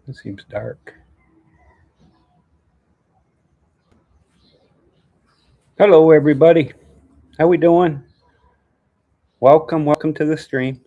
It seems dark. Hello, everybody. How we doing? Welcome to the stream.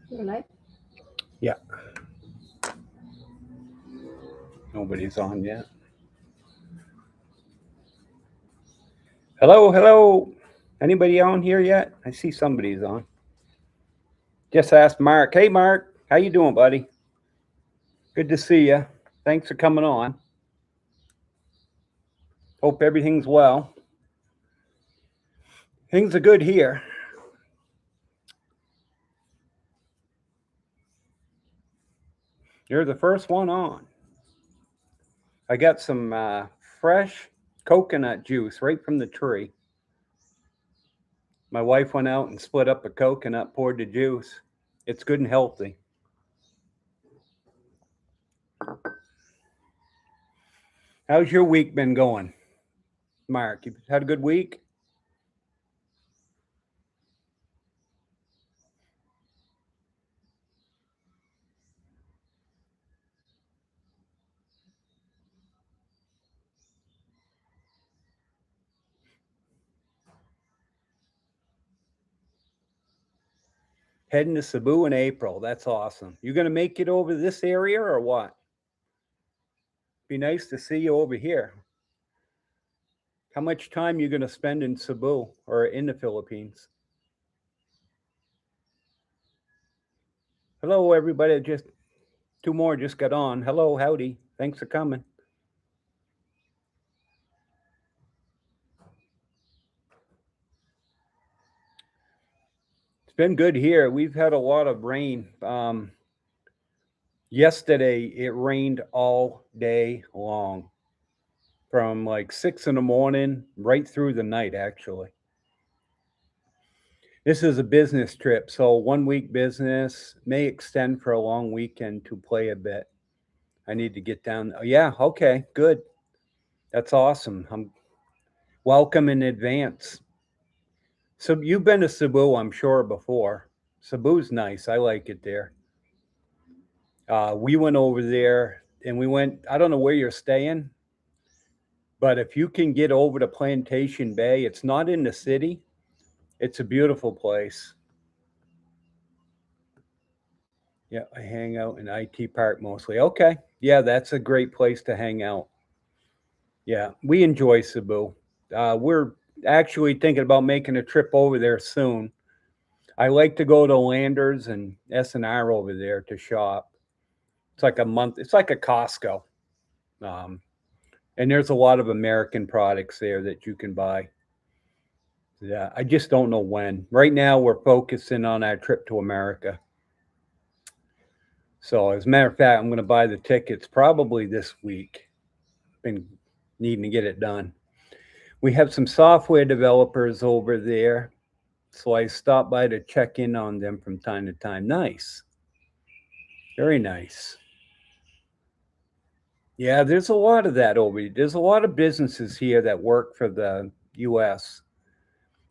You're live? Yeah, nobody's on yet. Hello. Anybody on here yet? I see somebody's on. Just asked Mark. Hey, Mark. How you doing, buddy? Good to see you. Thanks for coming on. Hope everything's well. Things are good here. You're the first one on. I got some fresh coconut juice right from the tree. My wife went out and split up a coconut, poured the juice. It's good and healthy. How's your week been going, Mark? You had a good week? Heading to Cebu in April. That's awesome. You going to make it over this area or what? Be nice to see you over here. How much time you going to spend in Cebu or in the Philippines? Hello, everybody. Just two more just got on. Hello, howdy. Thanks for coming. It's been good here. We've had a lot of rain. Yesterday, it rained all day long from like 6 in the morning right through the night, actually. This is a business trip, so 1 week business may extend for a long weekend to play a bit. I need to get down. Oh, yeah, okay, good. That's awesome. I'm welcome in advance. So you've been to Cebu, I'm sure, before. Cebu's nice. I like it there. We went over there and we went. I don't know where you're staying, but if you can get over to Plantation Bay, it's not in the city. It's a beautiful place. Yeah, I hang out in IT Park mostly. Okay. Yeah, that's a great place to hang out. Yeah, we enjoy Cebu. We're actually thinking about making a trip over there soon. I like to go to Landers and S&R over there to shop. It's like a month. It's like a Costco. Um, And there's a lot of American products there that you can buy. Yeah, I just don't know when. Right now, we're focusing on our trip to America. So, as a matter of fact, I'm going to buy the tickets probably this week. Been needing to get it done. We have some software developers over there, so I stop by to check in on them from time to time. Nice. Very nice. Yeah, there's a lot of that over here. There's a lot of businesses here that work for the US.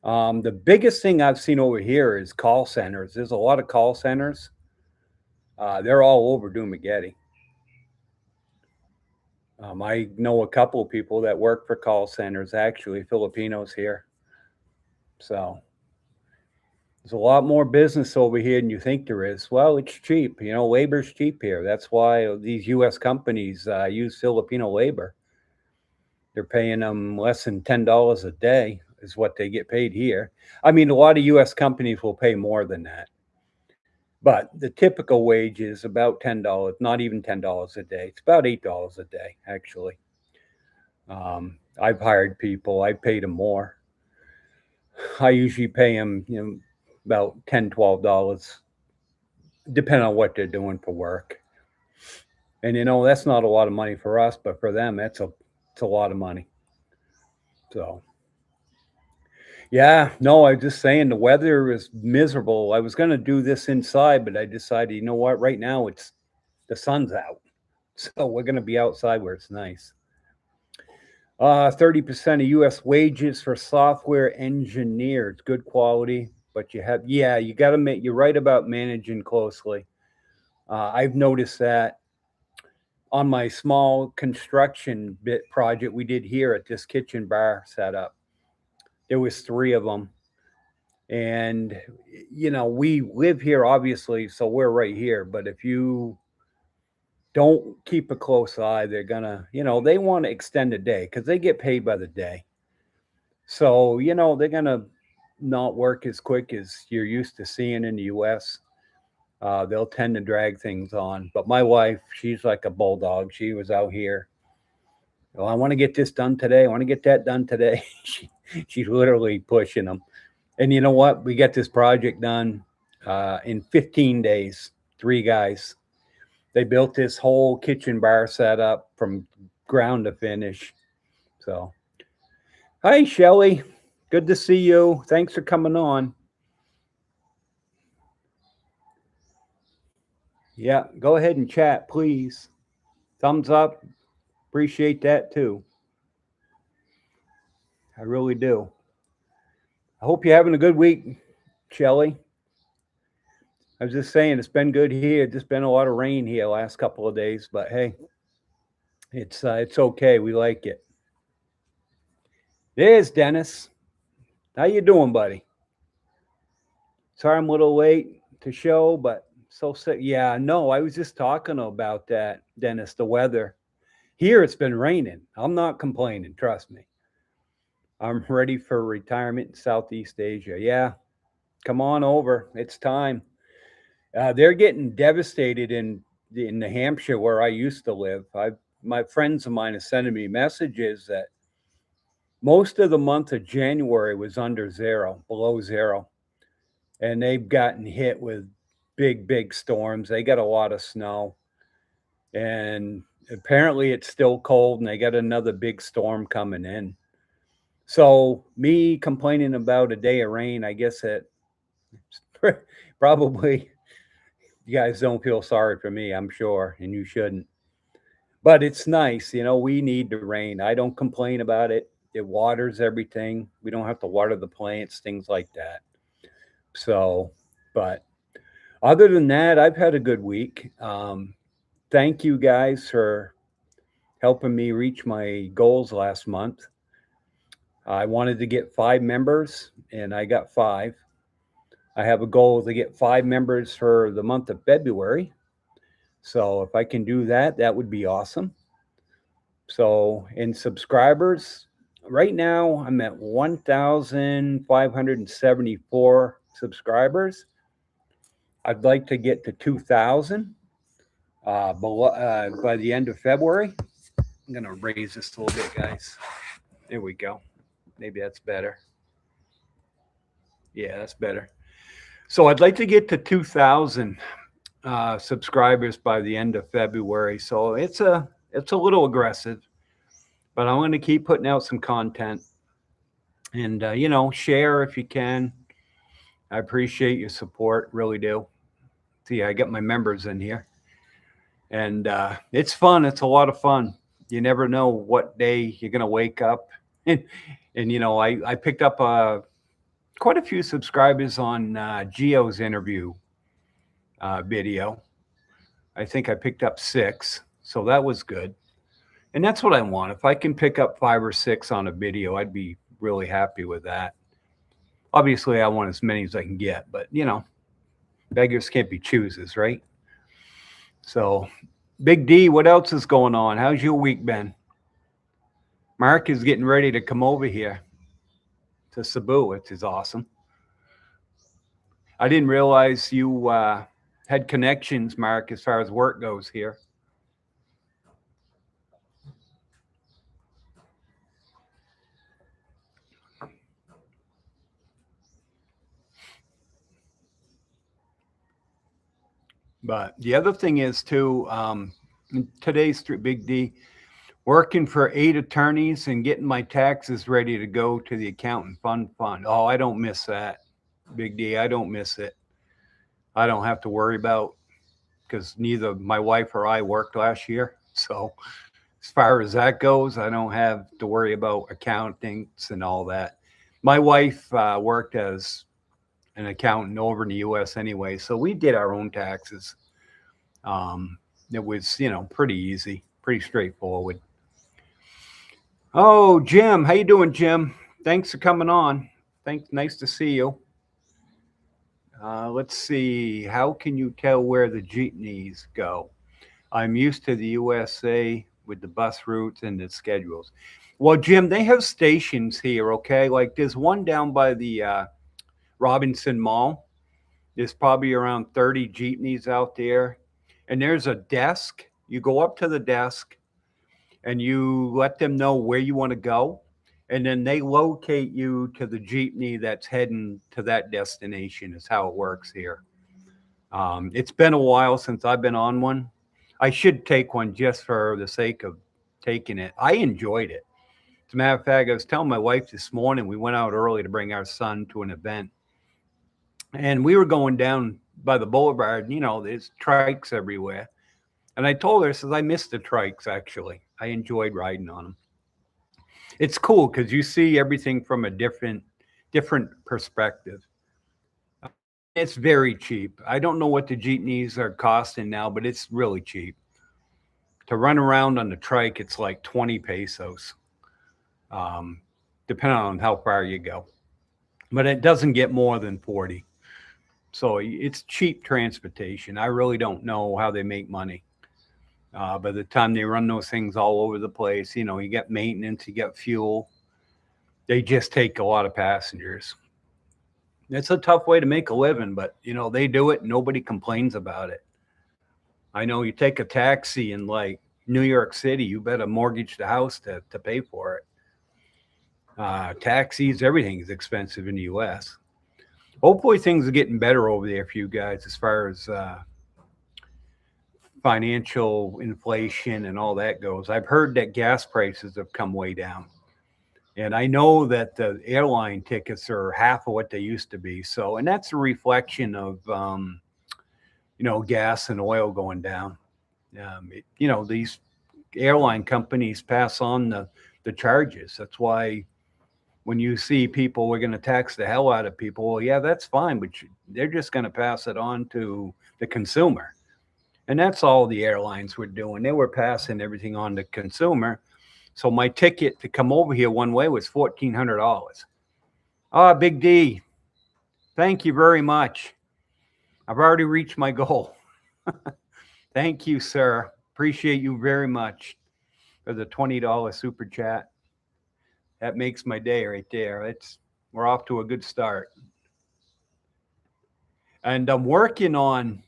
The biggest thing I've seen over here is call centers. There's a lot of call centers. They're all over Dumagetti. I know a couple of people that work for call centers, actually, Filipinos here. So there's a lot more business over here than you think there is. Well, it's cheap. Labor's cheap here. That's why these U.S. companies use Filipino labor. They're paying them less than $10 a day is what they get paid here. I mean, a lot of U.S. companies will pay more than that. But the typical wage is about $10, not even $10 a day. It's about $8 a day, actually. I've hired people. I paid them more. I usually pay them, about $10, $12, depending on what they're doing for work. And that's not a lot of money for us, but for them, it's a lot of money. So, yeah, no, I was just saying the weather is miserable. I was going to do this inside, but I decided, you know what? Right now, the sun's out, so we're going to be outside where it's nice. 30% of U.S. wages for software engineers, good quality, but you got to you're right about managing closely. I've noticed that on my small construction bit project we did here at this kitchen bar setup. There was 3 of them. And, we live here, obviously, so we're right here. But if you don't keep a close eye, they're gonna, they want to extend a day because they get paid by the day. So, they're gonna not work as quick as you're used to seeing in the US. They'll tend to drag things on. But my wife, she's like a bulldog. She was out here. Well, I want to get this done today. I want to get that done today. She's literally pushing them. And you know what? We got this project done in 15 days. 3 guys. They built this whole kitchen bar setup from ground to finish. So, hi, Shelly. Good to see you. Thanks for coming on. Yeah, go ahead and chat, please. Thumbs up. Appreciate that too. I really do. I hope you're having a good week, Shelly. I was just saying it's been good here. Just been a lot of rain here last couple of days, but hey, it's okay. We like it. There's Dennis. How you doing, buddy? Sorry I'm a little late to show, but so sick. Yeah, no, I was just talking about that, Dennis, the weather. Here it's been raining. I'm not complaining, trust me. I'm ready for retirement in Southeast Asia. Yeah, come on over. It's time. They're getting devastated in New Hampshire, where I used to live. My friends of mine are sending me messages that most of the month of January was under zero, below zero, and they've gotten hit with big storms. They got a lot of snow, and apparently it's still cold, and they got another big storm coming in. So me complaining about a day of rain, I guess that probably you guys don't feel sorry for me, I'm sure, and you shouldn't. But it's nice, we need the rain. I don't complain about it. It waters everything. We don't have to water the plants, things like that. So, but other than that, I've had a good week. Thank you guys for helping me reach my goals last month. I wanted to get 5 members, and I got 5. I have a goal to get 5 members for the month of February. So if I can do that, that would be awesome. So in subscribers, right now I'm at 1,574 subscribers. I'd like to get to 2,000 by the end of February. I'm going to raise this a little bit, guys. There we go. Maybe that's better. Yeah, that's better. So I'd like to get to 2,000 subscribers by the end of February. So it's a little aggressive, but I'm going to keep putting out some content and share if you can. I appreciate your support, really do. See, I got my members in here, and it's fun. It's a lot of fun. You never know what day you're going to wake up, and I picked up quite a few subscribers on Geo's interview video. I think I picked up 6, so that was good. And that's what I want. If I can pick up 5 or 6 on a video, I'd be really happy with that. Obviously, I want as many as I can get, but beggars can't be choosers, right? So, Big D, what else is going on? How's your week been? Mark is getting ready to come over here to Cebu, which is awesome. I didn't realize you had connections, Mark, as far as work goes here. But the other thing is too, today's Big D, working for 8 attorneys and getting my taxes ready to go to the accountant fund. Oh, I don't miss that, Big D. I don't miss it. I don't have to worry about, because neither my wife or I worked last year. So as far as that goes, I don't have to worry about accountants and all that. My wife worked as an accountant over in the U.S. anyway, so we did our own taxes. It was, pretty easy, pretty straightforward. Oh, Jim, how you doing, Jim? Thanks for coming on. Nice to see you. Let's see. How can you tell where the jeepneys go? I'm used to the USA with the bus routes and the schedules. Well, Jim, they have stations here, okay? Like there's one down by the Robinson Mall. There's probably around 30 jeepneys out there. And there's a desk. You go up to the desk and you let them know where you want to go. And then they locate you to the jeepney that's heading to that destination, is how it works here. It's been a while since I've been on one. I should take one just for the sake of taking it. I enjoyed it. As a matter of fact, I was telling my wife this morning, we went out early to bring our son to an event. And we were going down by the boulevard, there's trikes everywhere. And I told her, I says, I missed the trikes, actually. I enjoyed riding on them. It's cool because you see everything from a different perspective. It's very cheap. I don't know what the jeepneys are costing now, but it's really cheap. To run around on the trike, it's like 20 pesos, depending on how far you go. But it doesn't get more than 40. So it's cheap transportation. I really don't know how they make money. By the time they run those things all over the place, you get maintenance, you get fuel. They just take a lot of passengers. It's a tough way to make a living, but they do it. Nobody complains about it. I know you take a taxi in like New York City, you better mortgage the house to pay for it. Taxis, everything is expensive in the U.S. Hopefully things are getting better over there for you guys as far as financial inflation and all that goes. I've heard that gas prices have come way down. And I know that the airline tickets are half of what they used to be. So, and that's a reflection of, gas and oil going down. These airline companies pass on the charges. That's why when you see people, we're going to tax the hell out of people. Well, yeah, that's fine, but they're just going to pass it on to the consumer. And that's all the airlines were doing. They were passing everything on to consumer. So my ticket to come over here one way was $1,400. Ah, Big D, thank you very much. I've already reached my goal. Thank you, sir. Appreciate you very much for the $20 super chat. That makes my day right there. We're off to a good start. And I'm working on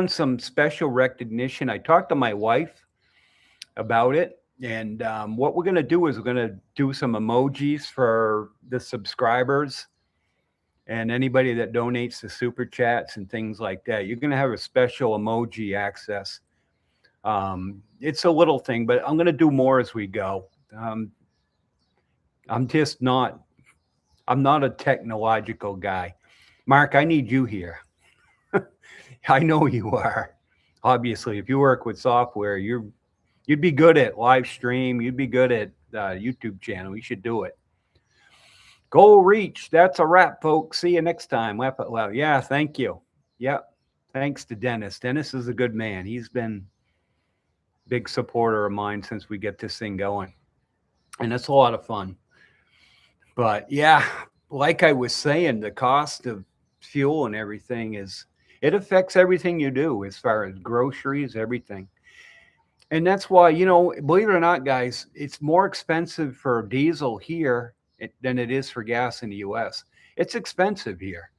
some special recognition. I talked to my wife, about it. And what we're going to do is we're going to do some emojis for the subscribers and anybody that donates to super chats and things like that. You're going to have a special emoji access. It's a little thing, but I'm going to do more as we go. I'm not a technological guy. Mark, I need you here. I know you are. Obviously, if you work with software, you'd be good at live stream. You'd be good at YouTube channel. You should do it. Goal reach. That's a wrap, folks. See you next time. Laugh out loud. Yeah, thank you. Yep. Thanks to Dennis. Dennis is a good man. He's been a big supporter of mine since we get this thing going. And it's a lot of fun. But yeah, like I was saying, the cost of fuel and everything it affects everything you do as far as groceries, everything. And that's why, believe it or not, guys, it's more expensive for diesel here than it is for gas in the US. It's expensive here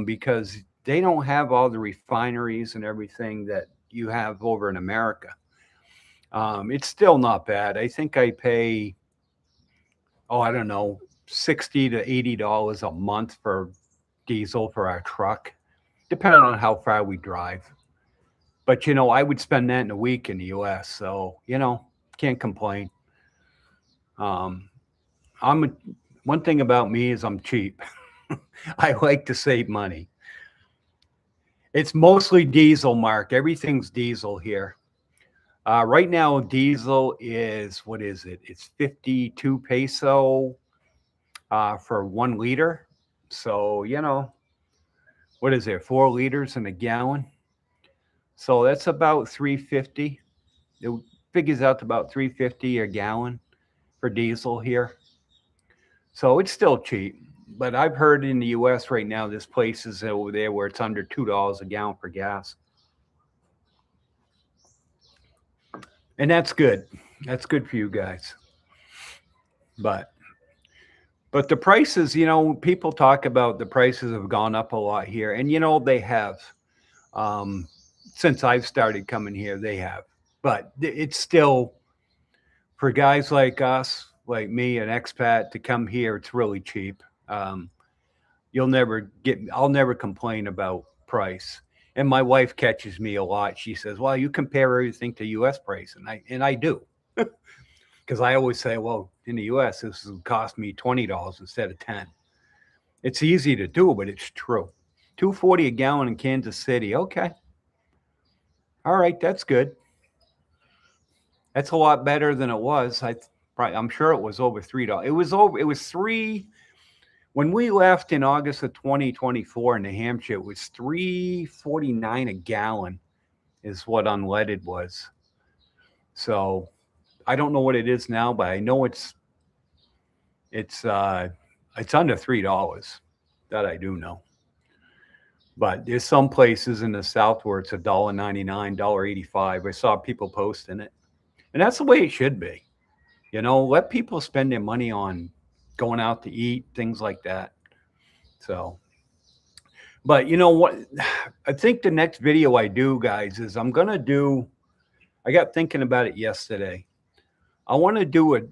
because they don't have all the refineries and everything that you have over in America. It's still not bad. I think I pay, I don't know, $60 to $80 a month for diesel for our truck, depending on how far we drive. But, I would spend that in a week in the US. So, can't complain. One thing about me is I'm cheap. I like to save money. It's mostly diesel, Mark. Everything's diesel here. Right now, diesel is, what is it? It's 52 peso for 1 liter. So, what is there? 4 liters in a gallon. So that's about $3.50. It figures out to about $3.50 a gallon for diesel here. So it's still cheap. But I've heard in the US right now, there's places over there where it's under $2 a gallon for gas. And that's good. That's good for you guys. But the prices, people talk about the prices have gone up a lot here. And, they have. Since I've started coming here, they have. But it's still, for guys like us, like me, an expat, to come here, it's really cheap. I'll never complain about price. And my wife catches me a lot. She says, well, you compare everything to US price. And I do. Because I always say, well, in the US, this will cost me $20 instead of $10. It's easy to do, but it's true. $2.40 a gallon in Kansas City. Okay. All right, that's good. That's a lot better than it was. I'm sure it was over $3. It was $3 when we left in August of 2024 in New Hampshire. It was $3.49 a gallon, is what unleaded was. So I don't know what it is now, but I know it's under $3. That I do know. But there's some places in the South where it's $1.99, $1.85. I saw people posting it. And that's the way it should be. Let people spend their money on going out to eat, things like that. So, but you know what? I think the next video I do, guys, is I got thinking about it yesterday. I want to do a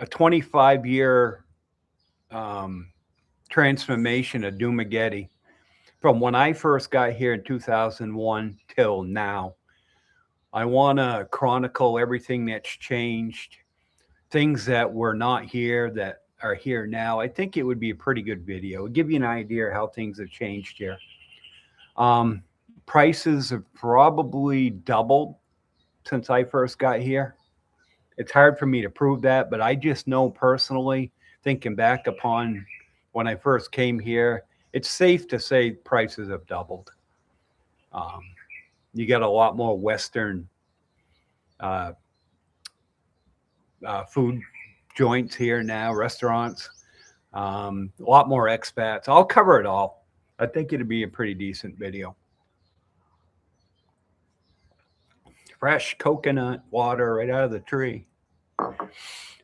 25-year transformation of Dumageddon. From when I first got here in 2001 till now. I want to chronicle everything that's changed, things that were not here that are here now. I think it would be a pretty good video. It'll give you an idea of how things have changed here. Prices have probably doubled since I first got here. It's hard for me to prove that, but I just know personally, thinking back upon when I first came here, it's safe to say prices have doubled. You got a lot more Western food joints here now, restaurants, a lot more expats. I'll cover it all. I think it'd be a pretty decent video. Fresh coconut water right out of the tree.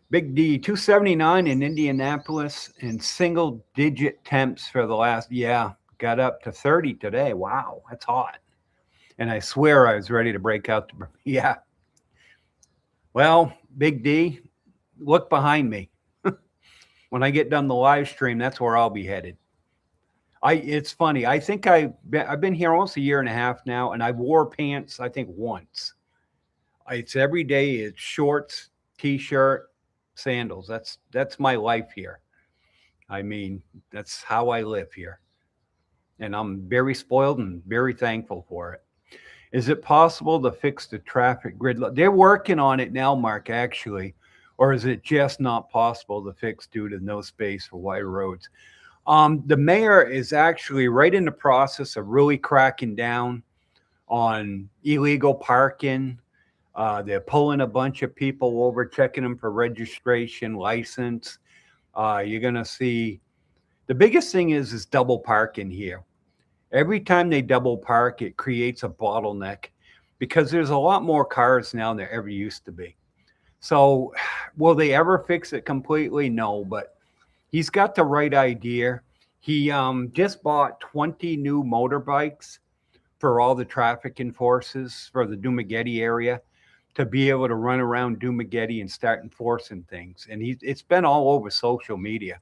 Big D, 279 in Indianapolis, and single digit temps for the last, got up to 30 today. Wow, that's hot. And I swear I was ready to break out. Well, Big D, look behind me. When I get done the live stream, that's where I'll be headed. It's funny. I think I've been here almost a year and a half now, and I wore pants I think once. It's every day. It's shorts, t-shirt, sandals. That's my life here. I mean, that's how I live here, and I'm very spoiled and very thankful for it. Is it possible to fix the traffic grid? They're working on it now, Mark, actually, or is it just not possible to fix due to no space for wider roads? The mayor is actually right in the process of really cracking down on illegal parking. They're pulling a bunch of people over, checking them for registration, license. You're gonna see the biggest thing is double parking here. Every time they double park, it creates a bottleneck because there's a lot more cars now than there ever used to be. So, will they ever fix it completely? No, but he's got the right idea. He just bought 20 new motorbikes for all the traffic enforcers for the Dumagetti area to be able to run around Dumagetti and start enforcing things. And it's been all over social media.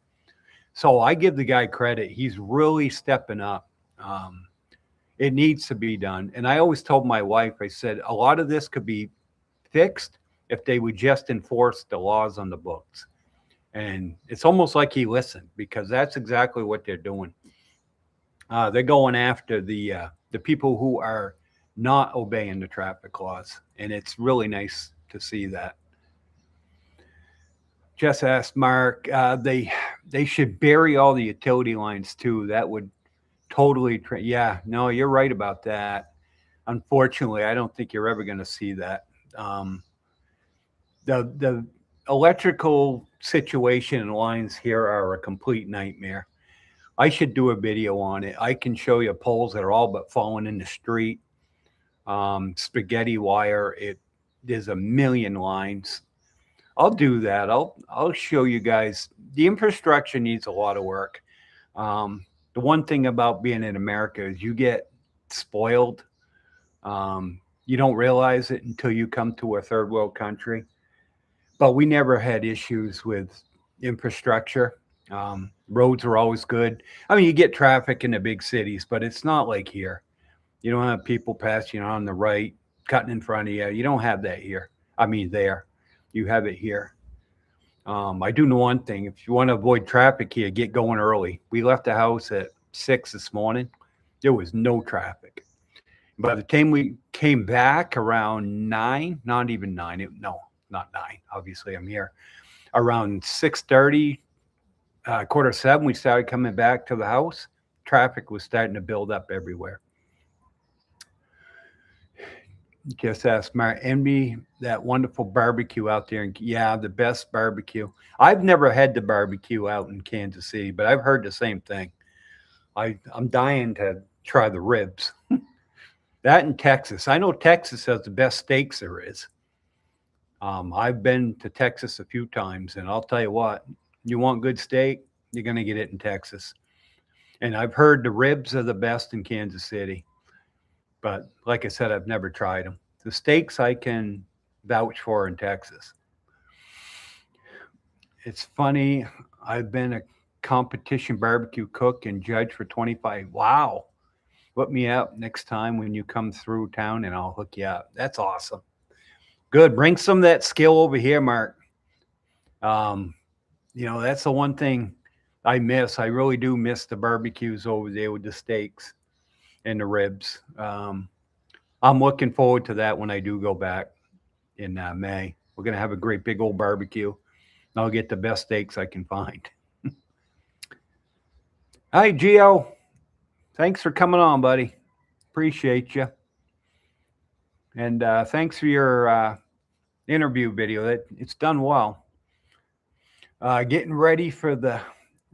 So I give the guy credit. He's really stepping up. Um, it needs to be done. And I always told my wife, I said, a lot of this could be fixed if they would just enforce the laws on the books. And it's almost like he listened because that's exactly what they're doing. They're going after the people who are not obeying the traffic laws, and it's really nice to see that. Just asked Mark, they should bury all the utility lines too. That would totally, yeah, no, you're right about that. Unfortunately, I don't think you're ever going to see that. Um, the electrical situation and lines here are a complete nightmare. I should do a video on it. I can show you poles that are all but falling in the street. Spaghetti wire. There's a million lines. I'll do that. I'll show you guys. The infrastructure needs a lot of work. The one thing about being in America is you get spoiled. You don't realize it until you come to a third world country. But we never had issues with infrastructure. Roads are always good. I mean, you get traffic in the big cities, but it's not like here. You don't have people passing on the right, cutting in front of you. You don't have that here. I mean, there. You have it here. I do know one thing. If you want to avoid traffic here, get going early. We left the house at 6 this morning. There was no traffic. By the time we came back around 9, not even 9. No, not 9. Obviously, I'm here. Around 6:30, quarter 7, we started coming back to the house. Traffic was starting to build up everywhere. Just asked Mark, envy that wonderful barbecue out there. And yeah, the best barbecue. I've never had the barbecue out in Kansas City, but I've heard the same thing. I'm dying to try the ribs. That in Texas. I know Texas has the best steaks there is. I've been to Texas a few times, and I'll tell you what, you want good steak, you're going to get it in Texas. And I've heard the ribs are the best in Kansas City. But like I said, I've never tried them. The steaks I can vouch for in Texas. It's funny. I've been a competition barbecue cook and judge for 25. Wow. Put me up next time when you come through town and I'll hook you up. That's awesome. Good. Bring some of that skill over here, Mark. That's the one thing I miss. I really do miss the barbecues over there with the steaks and the ribs. I'm looking forward to that when I do go back in May. We're going to have a great big old barbecue. I'll get the best steaks I can find. Hi, Gio. Thanks for coming on, buddy. Appreciate you. And thanks for your interview video. It's done well. Getting ready for the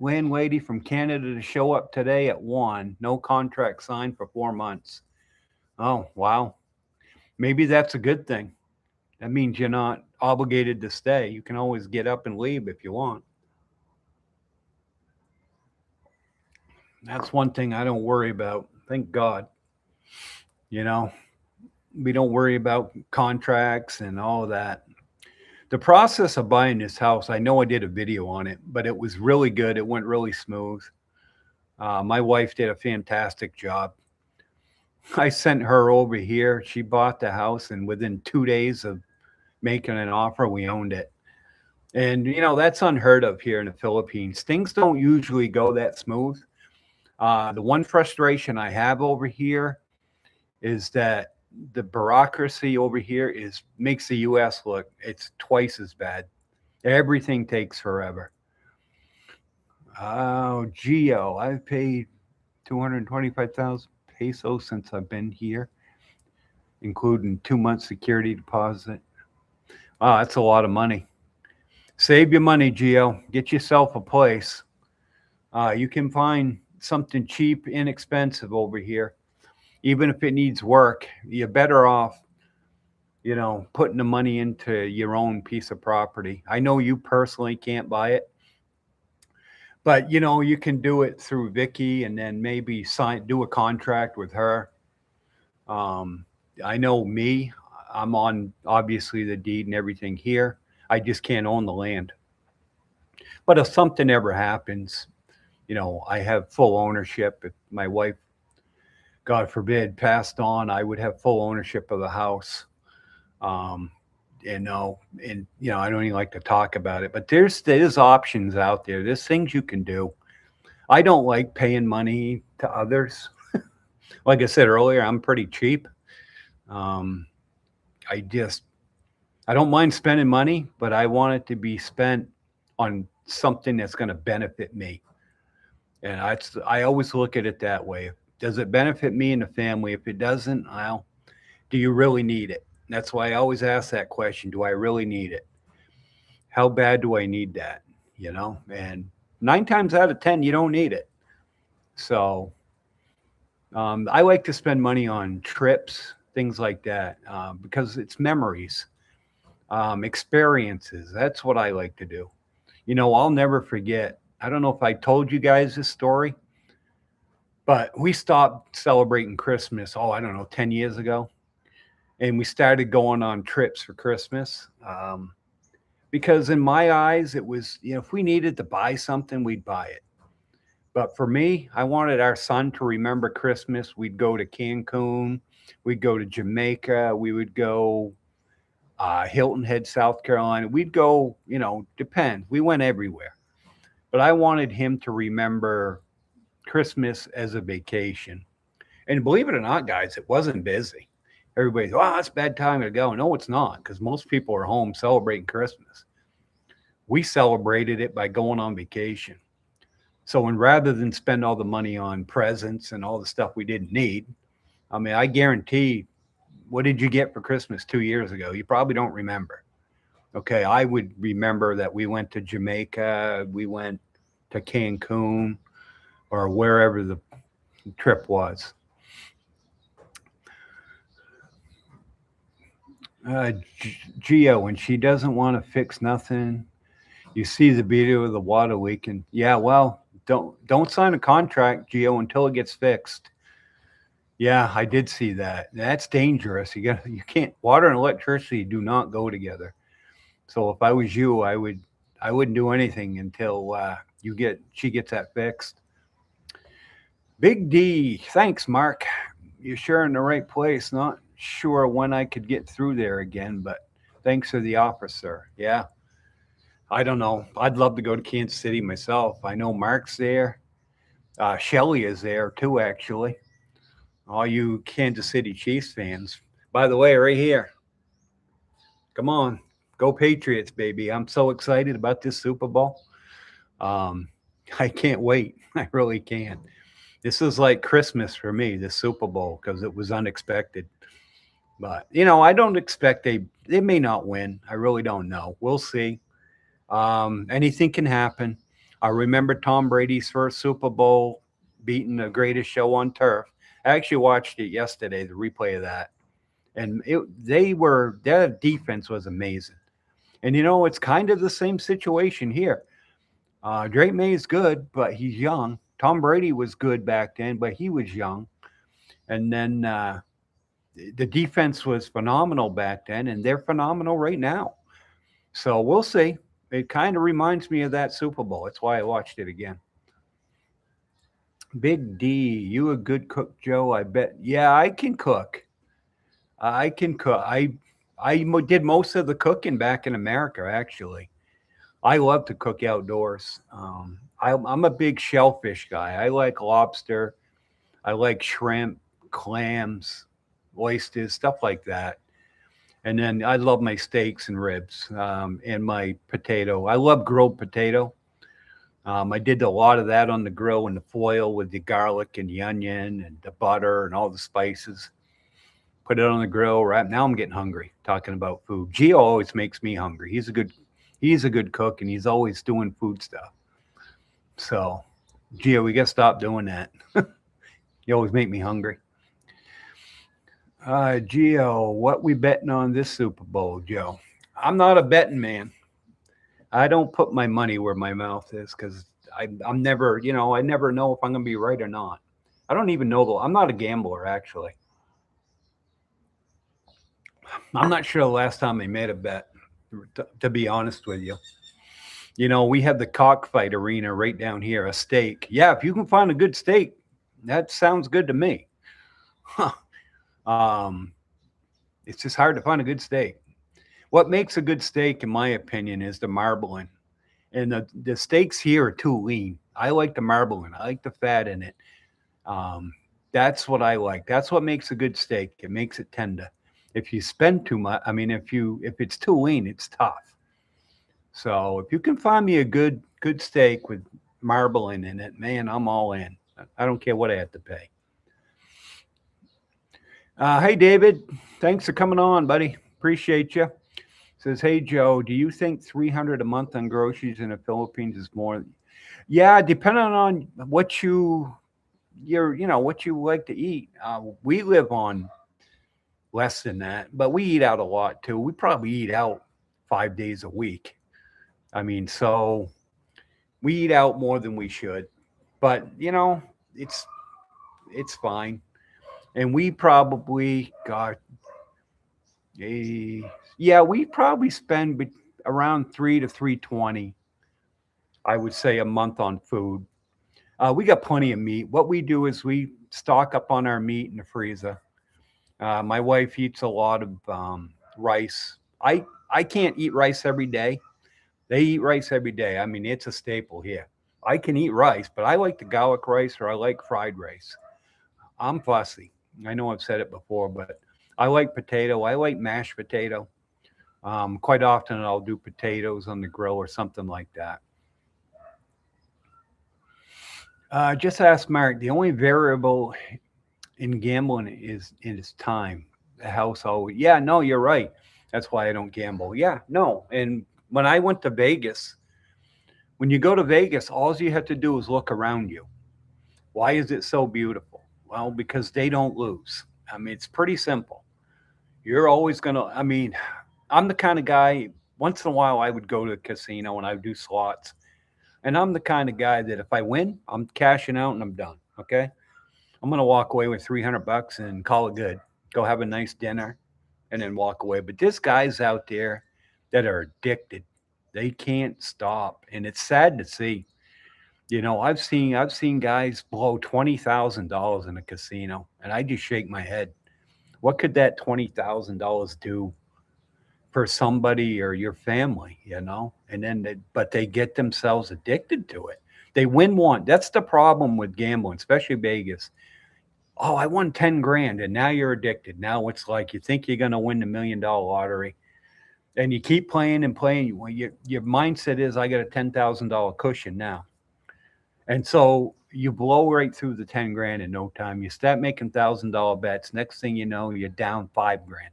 landlady from Canada to show up today at 1. No contract signed for 4 months. Oh, wow. Maybe that's a good thing. That means you're not obligated to stay. You can always get up and leave if you want. That's one thing I don't worry about. Thank God. We don't worry about contracts and all of that. The process of buying this house, I know I did a video on it, but it was really good. It went really smooth. My wife did a fantastic job. I sent her over here. She bought the house, and within 2 days of making an offer, we owned it. And that's unheard of here in the Philippines. Things don't usually go that smooth. The one frustration I have over here is that the bureaucracy over here makes the U.S. look it's twice as bad. Everything takes forever. Oh, Geo, I've paid 225,000 pesos since I've been here, including 2 months security deposit. Wow, that's a lot of money. Save your money, Geo. Get yourself a place. You can find something cheap, inexpensive over here. Even if it needs work, you're better off, putting the money into your own piece of property. I know you personally can't buy it, but you can do it through Vicky and then maybe do a contract with her. I know me, I'm on obviously the deed and everything here. I just can't own the land. But if something ever happens, I have full ownership. If my wife, God forbid, passed on, I would have full ownership of the house. And I don't even like to talk about it, but there's options out there. There's things you can do. I don't like paying money to others. Like I said earlier, I'm pretty cheap. I don't mind spending money, but I want it to be spent on something that's going to benefit me. And I always look at it that way. Does it benefit me and the family? If it doesn't, do you really need it? That's why I always ask that question. Do I really need it? How bad do I need that? And 9 times out of 10, you don't need it. So I like to spend money on trips, things like that, because it's memories, experiences. That's what I like to do. I'll never forget. I don't know if I told you guys this story, but we stopped celebrating Christmas, I don't know, 10 years ago. And we started going on trips for Christmas. Because in my eyes, it was, if we needed to buy something, we'd buy it. But for me, I wanted our son to remember Christmas. We'd go to Cancun. We'd go to Jamaica. We would go Hilton Head, South Carolina. We'd go, depends. We went everywhere. But I wanted him to remember Christmas as a vacation. And believe it or not, guys, it wasn't busy. Everybody's, it's a bad time to go. No, it's not, because most people are home celebrating Christmas. We celebrated it by going on vacation. So rather than spend all the money on presents and all the stuff we didn't need, I guarantee, what did you get for Christmas 2 years ago? You probably don't remember. Okay, I would remember that we went to Jamaica, we went to Cancun, or wherever the trip was. Geo, when she doesn't want to fix nothing, you see the video of the water leaking. Yeah, well, don't sign a contract, Geo, until it gets fixed. Yeah, I did see that. That's dangerous. You can't. Water and electricity do not go together. So if I was you, I wouldn't do anything until she gets that fixed. Big D, thanks, Mark. You're sure in the right place. Not sure when I could get through there again, but thanks for the offer, sir. Yeah. I don't know. I'd love to go to Kansas City myself. I know Mark's there. Shelly is there too, actually. All you Kansas City Chiefs fans. By the way, right here. Come on. Go Patriots, baby. I'm so excited about this Super Bowl. I can't wait. I really can't. This is like Christmas for me, this Super Bowl, because it was unexpected. But, I don't expect they may not win. I really don't know. We'll see. Anything can happen. I remember Tom Brady's first Super Bowl beating the greatest show on turf. I actually watched it yesterday, the replay of that. And their defense was amazing. And, it's kind of the same situation here. Drake May is good, but he's young. Tom Brady was good back then, but he was young. And then the defense was phenomenal back then, and they're phenomenal right now. So we'll see. It kind of reminds me of that Super Bowl. That's why I watched it again. Big D, you a good cook, Joe? I bet. Yeah, I can cook. I can cook. Did most of the cooking back in America, actually. I love to cook outdoors. I'm a big shellfish guy. I like lobster. I like shrimp, clams, oysters, stuff like that. And then I love my steaks and ribs and my potato. I love grilled potato. I did a lot of that on the grill in the foil with the garlic and the onion and the butter and all the spices. Put it on the grill. Right now, I'm getting hungry talking about food. Gio always makes me hungry. He's a good cook, and he's always doing food stuff. So, Gio, we got to stop doing that. You always make me hungry. Gio, what we betting on this Super Bowl, Joe? I'm not a betting man. I don't put my money where my mouth is because I'm never, I never know if I'm going to be right or not. I don't even know. I'm not a gambler, actually. I'm not sure the last time they made a bet, to be honest with you. We have the cockfight arena right down here, a steak. Yeah, if you can find a good steak, that sounds good to me. Huh. Um, it's just hard to find a good steak. What makes a good steak, in my opinion, is the marbling. And the steaks here are too lean. I like the marbling. I like the fat in it. Um, that's what I like. That's what makes a good steak. It makes it tender. If you spend too much, I mean, if it's too lean, it's tough. So if you can find me a good steak with marbling in it, man, I'm all in. I don't care what I have to pay. Hey, David, thanks for coming on, buddy. Appreciate you. Says, hey, Joe, do you think 300 a month on groceries in the Philippines is more? Yeah, depending on what you like to eat. We live on less than that, but we eat out a lot too. We probably eat out 5 days a week. I mean, so we eat out more than we should, but it's it's fine. And we probably got a yeah, we probably spend around 3 to 320, I would say, a month on food. We got plenty of meat. What we do is we stock up on our meat in the freezer. My wife eats a lot of rice. I can't eat rice every day. They eat rice every day. I mean, it's a staple here. I can eat rice, but I like the garlic rice or I like fried rice. I'm fussy. I know I've said it before, but I like potato. I like mashed potato. Quite often I'll do potatoes on the grill or something like that. Just ask Mark. The only variable in gambling is time. The house always. Yeah, no, you're right. That's why I don't gamble. Yeah, no. And when I went to Vegas, when you go to Vegas, all you have to do is look around you. Why is it so beautiful? Well, because they don't lose. I mean, it's pretty simple. You're always gonna. I mean, I'm the kind of guy. Once in a while, I would go to a casino and I would do slots. And I'm the kind of guy that if I win, I'm cashing out and I'm done. Okay. I'm gonna walk away with $300 and call it good. Go have a nice dinner and then walk away. But there's guys out there that are addicted. They can't stop, and it's sad to see. I've seen guys blow $20,000 in a casino, and I just shake my head. What could that $20,000 do for somebody or your family? And then, but they get themselves addicted to it. They win one. That's the problem with gambling, especially Vegas. Oh, I won 10 grand and now you're addicted. Now it's like you think you're going to win the $1 million lottery and you keep playing and playing. Well, your mindset is, I got a $10,000 cushion now. And so you blow right through the 10 grand in no time. You start making $1,000 bets. Next thing you know, you're down 5 grand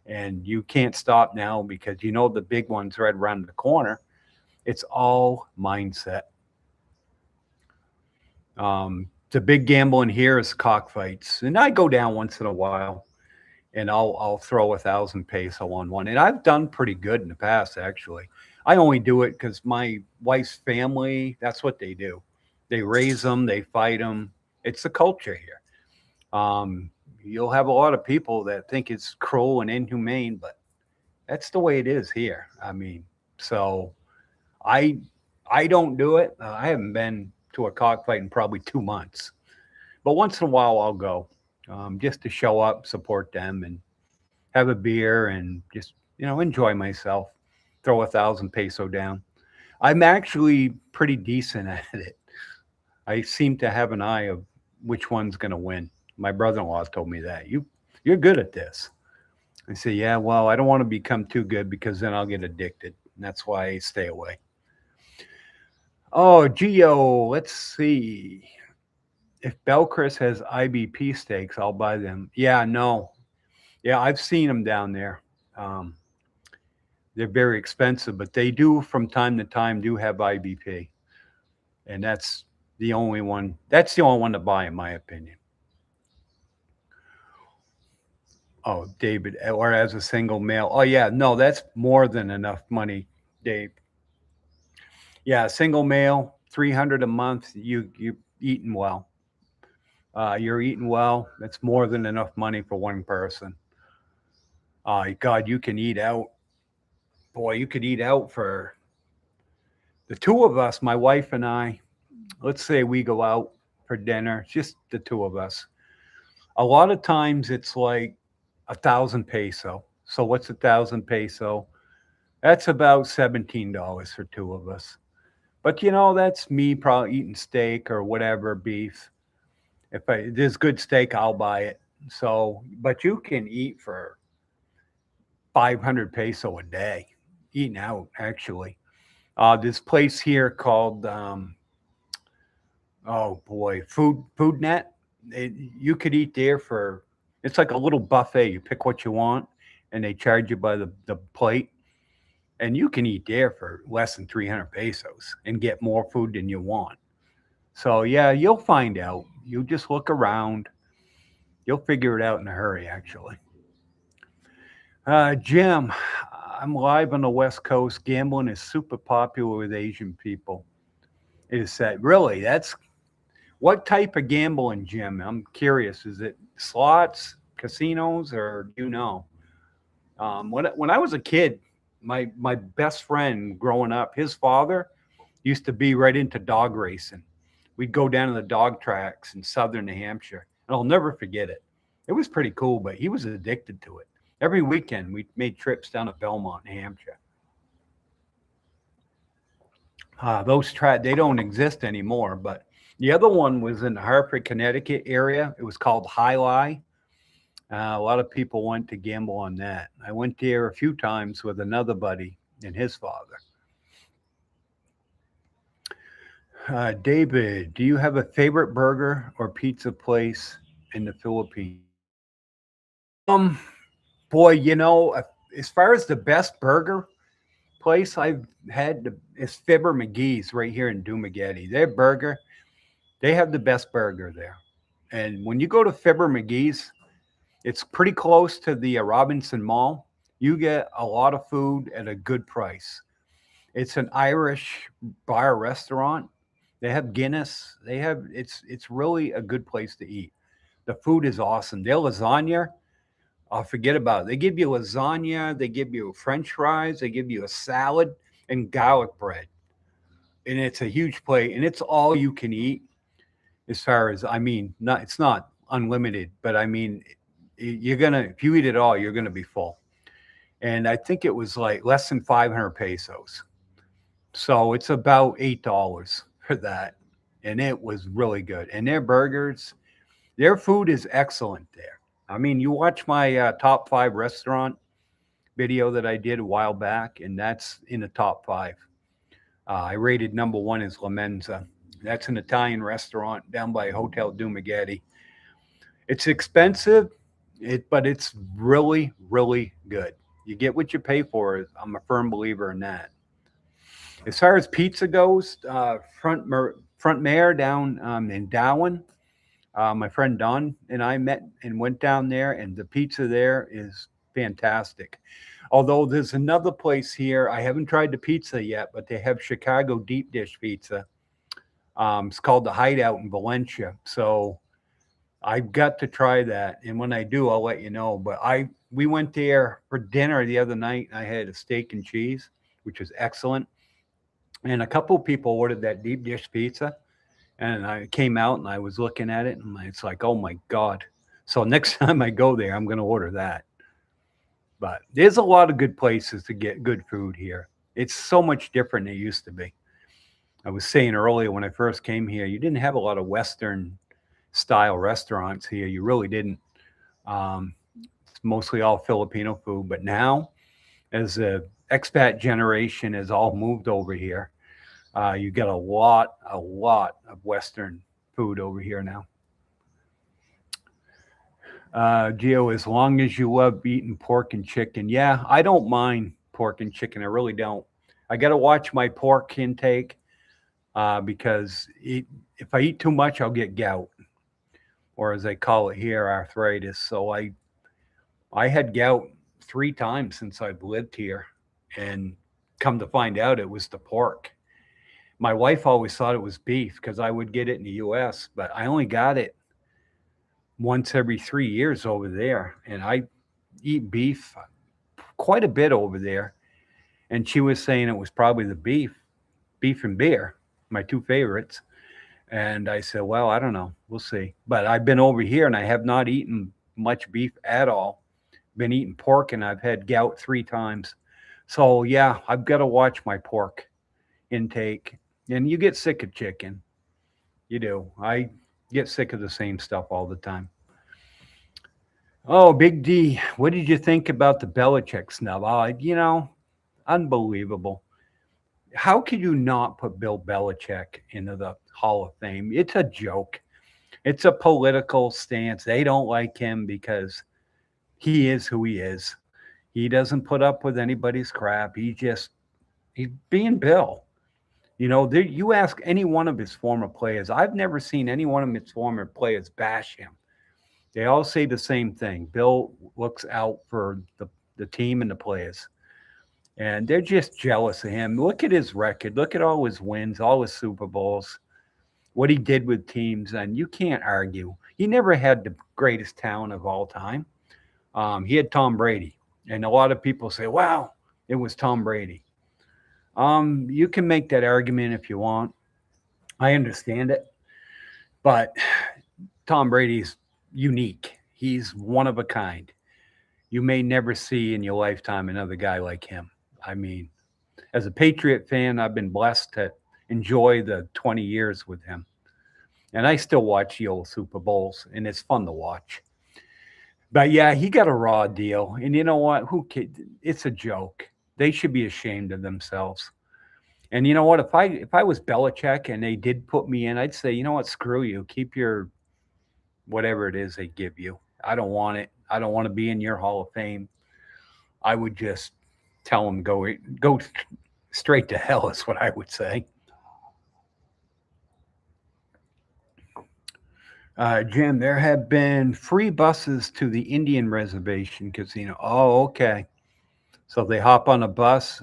and you can't stop now because the big one's right around the corner. It's all mindset. The big gamble in here is cockfights, and I go down once in a while, and I'll throw 1,000 peso on one, and I've done pretty good in the past. Actually, I only do it because my wife's family. That's what they do. They raise them, they fight them. It's the culture here. You'll have a lot of people that think it's cruel and inhumane, but that's the way it is here. I mean, So I I don't do it. I haven't been to a cockfight in probably 2 months, but once in a while I'll go, just to show up, support them, and have a beer and just enjoy myself. Throw 1,000 peso down. I'm actually pretty decent at it. I seem to have an eye of which one's going to win. My brother-in-law told me that you're good at this. I say, yeah, well, I don't want to become too good because then I'll get addicted. And that's why I stay away. Oh, Geo, let's see. If Belchris has IBP steaks, I'll buy them. Yeah, no. Yeah, I've seen them down there. Um, they're very expensive, but they do from time to time do have IBP. And that's the only one. That's the only one to buy, in my opinion. Oh, David, or as a single male. Oh, yeah, no, that's more than enough money, Dave. Yeah, single male, 300 a month. You eating well. You're eating well. That's more than enough money for one person. God, you can eat out. Boy, you could eat out for the two of us, my wife and I. Let's say we go out for dinner, just the two of us. A lot of times it's like 1,000 peso. So what's 1,000 peso? That's about $17 for two of us. But that's me probably eating steak or whatever beef. If there's good steak, I'll buy it. So, but you can eat for 500 peso a day, eating out actually. This place here called oh boy, Food Net. You could eat there for it's like a little buffet. You pick what you want, and they charge you by the plate. And you can eat there for less than 300 pesos and get more food than you want. So yeah, you'll find out. You just look around. You'll figure it out in a hurry, actually. Jim, I'm live on the West Coast. Gambling is super popular with Asian people. It is said, really, that's what type of gambling, Jim? I'm curious. Is it slots, casinos, or do you know? When I was a kid, my best friend growing up, his father used to be right into dog racing. We'd go down to the dog tracks in southern New Hampshire, and I'll never forget it. It was pretty cool, but he was addicted to it. Every weekend, we made trips down to Belmont, New Hampshire. Those tracks they don't exist anymore, but the other one was in the Hartford, Connecticut area. It was called High Lie. A lot of people went to gamble on that. I went there a few times with another buddy and his father. David, do you have a favorite burger or pizza place in the Philippines? Um, Boy, as far as the best burger place I've had is Fibber McGee's right here in Dumaguete. Their burger, they have the best burger there. And when you go to Fibber McGee's, it's pretty close to the Robinson Mall. You get a lot of food at a good price. It's an Irish bar restaurant. They have Guinness. It's really a good place to eat. The food is awesome. Their lasagna, oh, forget about it. They give you lasagna, they give you French fries, they give you a salad and garlic bread. And it's a huge plate, and it's all you can eat. As far as I mean, not it's not unlimited, but I mean, you're gonna if you eat it all, you're gonna be full. And I think it was like less than 500 pesos. So it's about $8 for that. And it was really good. And their burgers, their food is excellent there. I mean, you watch my top five restaurant video that I did a while back, and that's in the top five. I rated number one is La Menza. That's an Italian restaurant down by Hotel Dumaguete. It's expensive, but it's really, really good. You get what you pay for. I'm a firm believer in that. As far as pizza goes, Front Mare down in Darwin, my friend Don and I met and went down there, and the pizza there is fantastic. Although there's another place here, I haven't tried the pizza yet, but they have Chicago deep dish pizza. It's called the Hideout in Valencia. So I've got to try that, and when I do, I'll let you know. But we went there for dinner the other night. I had a steak and cheese. which is excellent. And a couple of people ordered that deep dish pizza, and I came out and I was looking at it, and it's like, oh my God. So next time I go there, I'm going to order that. But there's a lot of good places to get good food here. It's so much different than it used to be. I was saying earlier when I first came here, you didn't have a lot of Western style restaurants here. You really didn't. It's mostly all Filipino food. But now, as the expat generation has all moved over here, you get a lot of Western food over here now. Gio, as long as you love eating pork and chicken, yeah, I don't mind pork and chicken. I really don't. I got to watch my pork intake because if I eat too much, I'll get gout, or as they call it here, arthritis. So I had gout 3 times since I've lived here, and come to find out, it was the pork. My wife always thought it was beef because I would get it in the U.S., but I only got it once every 3 years over there, and I eat beef quite a bit over there. And she was saying it was probably the beef and beer, my two favorites. And I said, well, I don't know. We'll see. But I've been over here and I have not eaten much beef at all. Been eating pork and I've had gout 3 times. So yeah, I've got to watch my pork intake. And you get sick of chicken. You do. I get sick of the same stuff all the time. Oh, Big D, what did you think about the Belichick snub? Unbelievable. How could you not put Bill Belichick into the Hall of Fame? It's a joke. It's a political stance. They don't like him because he is who he is. He doesn't put up with anybody's crap. He's being Bill. You ask any one of his former players. I've never seen any one of his former players bash him. They all say the same thing. Bill looks out for the team and the players. And they're just jealous of him. Look at his record. Look at all his wins, all his Super Bowls, what he did with teams. And you can't argue. He never had the greatest talent of all time. He had Tom Brady. And a lot of people say, wow, it was Tom Brady. You can make that argument if you want. I understand it. But Tom Brady's unique. He's one of a kind. You may never see in your lifetime another guy like him. I mean, as a Patriot fan, I've been blessed to enjoy the 20 years with him. And I still watch the old Super Bowls, and it's fun to watch. But yeah, he got a raw deal. And you know what? It's a joke. They should be ashamed of themselves. And you know what? If I was Belichick and they did put me in, I'd say, you know what? Screw you. Keep your whatever it is they give you. I don't want it. I don't want to be in your Hall of Fame. I would just tell them go straight to hell is what I would say. Jim, there have been free buses to the Indian Reservation Casino. Oh, okay. So they hop on a bus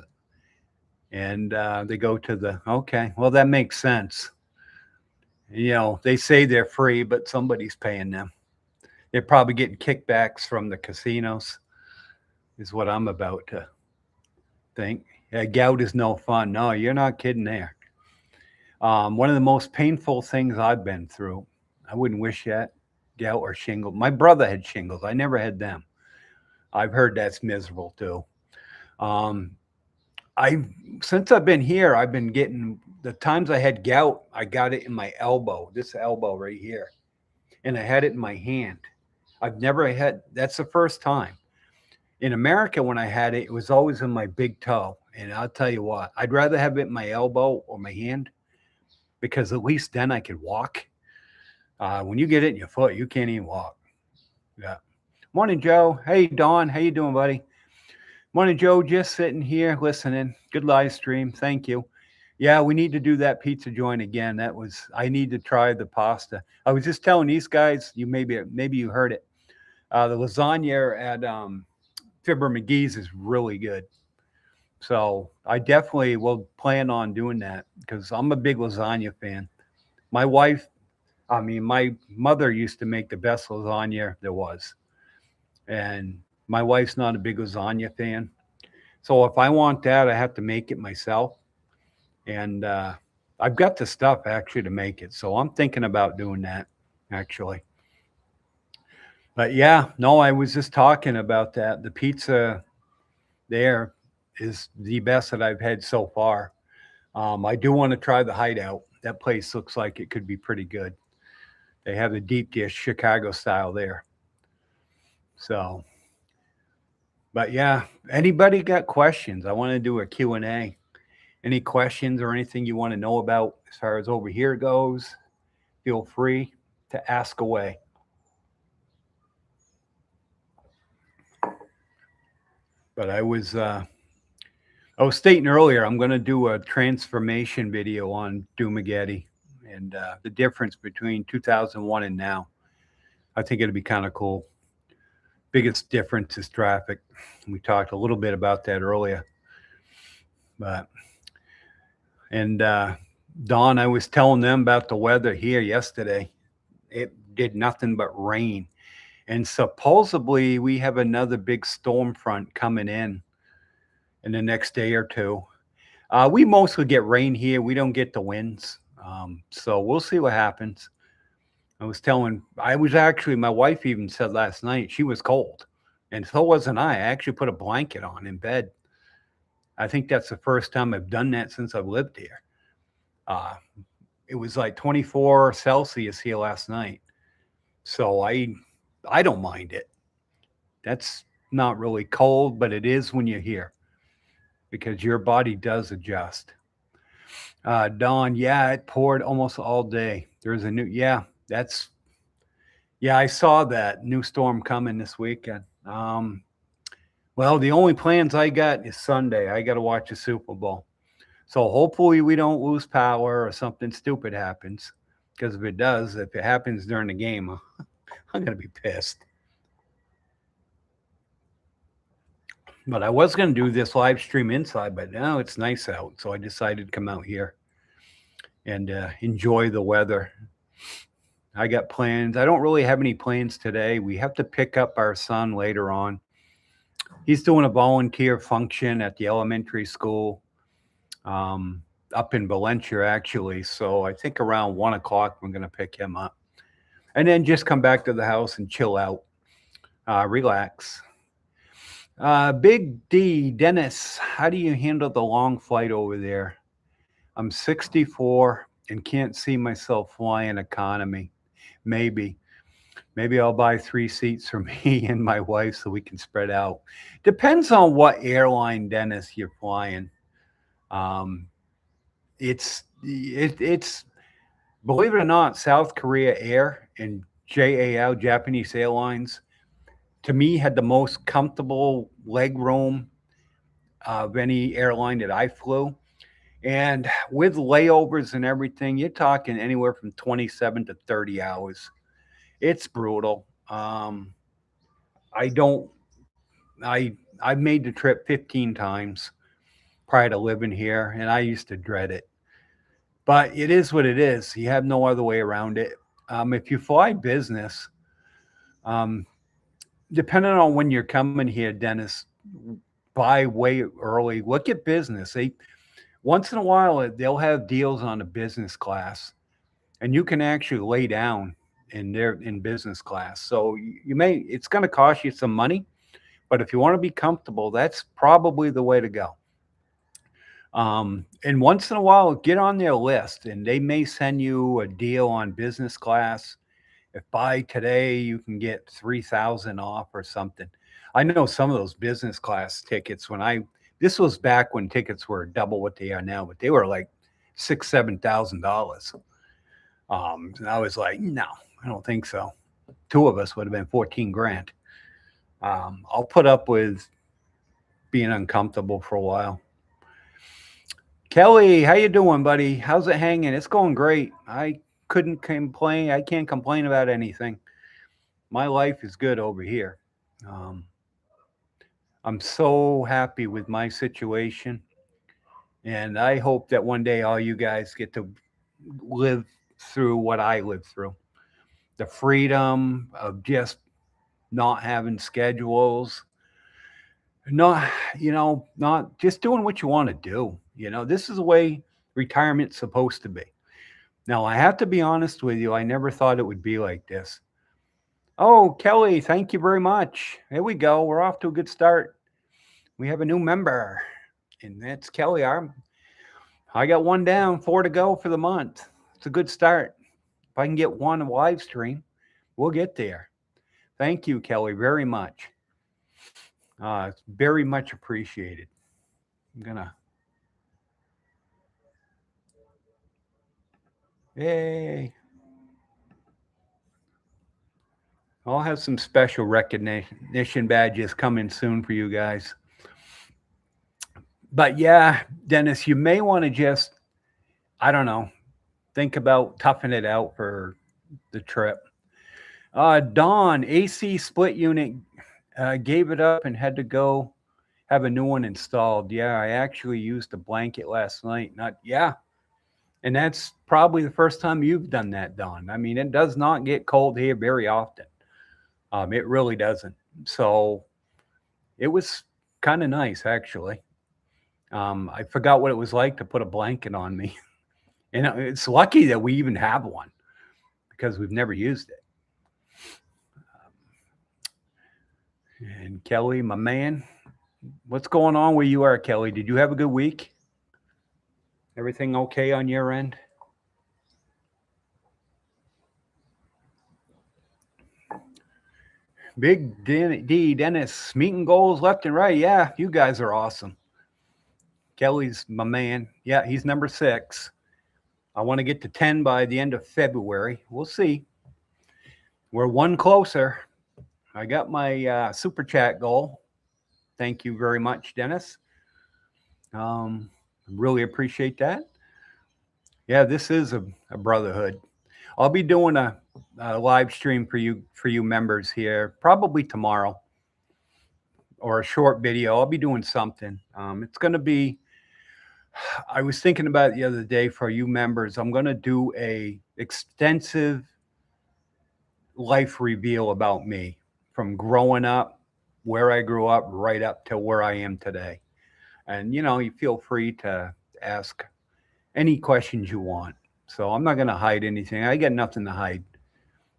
and they go to okay. Well, that makes sense. They say they're free, but somebody's paying them. They're probably getting kickbacks from the casinos, is what I'm about to think. Yeah, gout is no fun. No, you're not kidding there. One of the most painful things I've been through, I wouldn't wish that, gout or shingles. My brother had shingles. I never had them. I've heard that's miserable too. Since I've been here, I've been getting the times I had gout, I got it in my elbow, this elbow right here, and I had it in my hand. I've never had, that's the first time. In America, when I had it, it was always in my big toe. And I'll tell you what, I'd rather have it in my elbow or my hand because at least then I could walk. When you get it in your foot, you can't even walk. Yeah. Morning, Joe. Hey, Don. How you doing, buddy? Morning, Joe. Just sitting here listening. Good live stream. Thank you. Yeah, we need to do that pizza joint again. I need to try the pasta. I was just telling these guys, maybe you heard it. The lasagna at Fibber McGee's is really good. So I definitely will plan on doing that because I'm a big lasagna fan. My mother used to make the best lasagna there was. And my wife's not a big lasagna fan. So if I want that, I have to make it myself. And I've got the stuff actually to make it. So I'm thinking about doing that actually. But yeah, no, I was just talking about that. The pizza there is the best that I've had so far. I do want to try the Hideout. That place looks like it could be pretty good. They have the deep dish Chicago style there. So, but yeah, anybody got questions? I want to do a Q&A. Any questions or anything you want to know about as far as over here goes, feel free to ask away. But I was stating earlier, I'm going to do a transformation video on Dumageddon and the difference between 2001 and now. I think it'd be kind of cool. Biggest difference is traffic. We talked a little bit about that earlier. But and Don, I was telling them about the weather here yesterday. It did nothing but rain. And supposedly we have another big storm front coming in the next day or two. We mostly get rain here. We don't get the winds. So we'll see what happens. My wife even said last night she was cold. And so wasn't I. I actually put a blanket on in bed. I think that's the first time I've done that since I've lived here. It was like 24 Celsius here last night. So I don't mind it. That's not really cold, but it is when you're here because your body does adjust. Dawn, yeah, it poured almost all day. There's a I saw that new storm coming this weekend. Well, the only plans I got is Sunday. I got to watch the Super Bowl. So hopefully we don't lose power or something stupid happens. Because if it happens during the game, I'm going to be pissed. But I was going to do this live stream inside, but now it's nice out. So I decided to come out here and enjoy the weather. I got plans. I don't really have any plans today. We have to pick up our son later on. He's doing a volunteer function at the elementary school up in Valencia, actually. So I think around 1 o'clock, we're going to pick him up. And then just come back to the house and chill out, relax. Big D, Dennis, how do you handle the long flight over there? I'm 64 and can't see myself flying economy. Maybe I'll buy 3 seats for me and my wife so we can spread out. Depends on what airline, Dennis, you're flying. It's believe it or not, South Korea Air and JAL, Japanese Airlines, to me had the most comfortable leg room of any airline that I flew. And with layovers and everything, you're talking anywhere from 27 to 30 hours. It's brutal. I've made the trip 15 times prior to living here, and I used to dread it. But it is what it is. You have no other way around it. If you fly business, depending on when you're coming here, Dennis, buy way early. Look at business. Once in a while they'll have deals on the business class, and you can actually lay down in business class. So it's going to cost you some money, but if you want to be comfortable, that's probably the way to go. And once in a while, get on their list, and they may send you a deal on business class. If by today you can get 3,000 off or something. I know some of those business class tickets this was back when tickets were double what they are now, but they were like $6,000-$7,000. And I was like, no, I don't think so. 2 of us would have been 14 grand. I'll put up with being uncomfortable for a while. Kelly, how you doing, buddy? How's it hanging? It's going great. I couldn't complain. I can't complain about anything. My life is good over here. I'm so happy with my situation. And I hope that one day all you guys get to live through what I lived through. The freedom of just not having schedules. No, not just doing what you want to do. This is the way retirement's supposed to be. Now, I have to be honest with you. I never thought it would be like this. Oh, Kelly, thank you very much. Here we go. We're off to a good start. We have a new member, and that's Kelly. I got one down, 4 to go for the month. It's a good start. If I can get one live stream, we'll get there. Thank you, Kelly, very much. It's very much appreciated. I'm gonna. Yay. I'll have some special recognition badges coming soon for you guys. But yeah, Dennis, you may want to just, I don't know, think about toughing it out for the trip. Dawn, AC split unit, gave it up and had to go have a new one installed. Yeah, I actually used a blanket last night. And that's probably the first time you've done that, Dawn. I mean, it does not get cold here very often. It really doesn't. So it was kind of nice, actually. I forgot what it was like to put a blanket on me. And it's lucky that we even have one because we've never used it. And Kelly, my man, what's going on where you are, Kelly? Did you have a good week? Everything okay on your end? Big D, Dennis, meeting goals left and right. Yeah, you guys are awesome. Kelly's my man. Yeah, he's number 6. I want to get to 10 by the end of February. We'll see. We're one closer. I got my super chat goal. Thank you very much, Dennis. Really appreciate that. Yeah, this is a brotherhood. I'll be doing a live stream for you members here probably tomorrow, or a short video. I'll be doing something. It's going to be, I was thinking about it the other day for you members. I'm going to do a extensive life reveal about me from growing up, where I grew up, right up to where I am today. And you feel free to ask any questions you want. So I'm not going to hide anything. I got nothing to hide.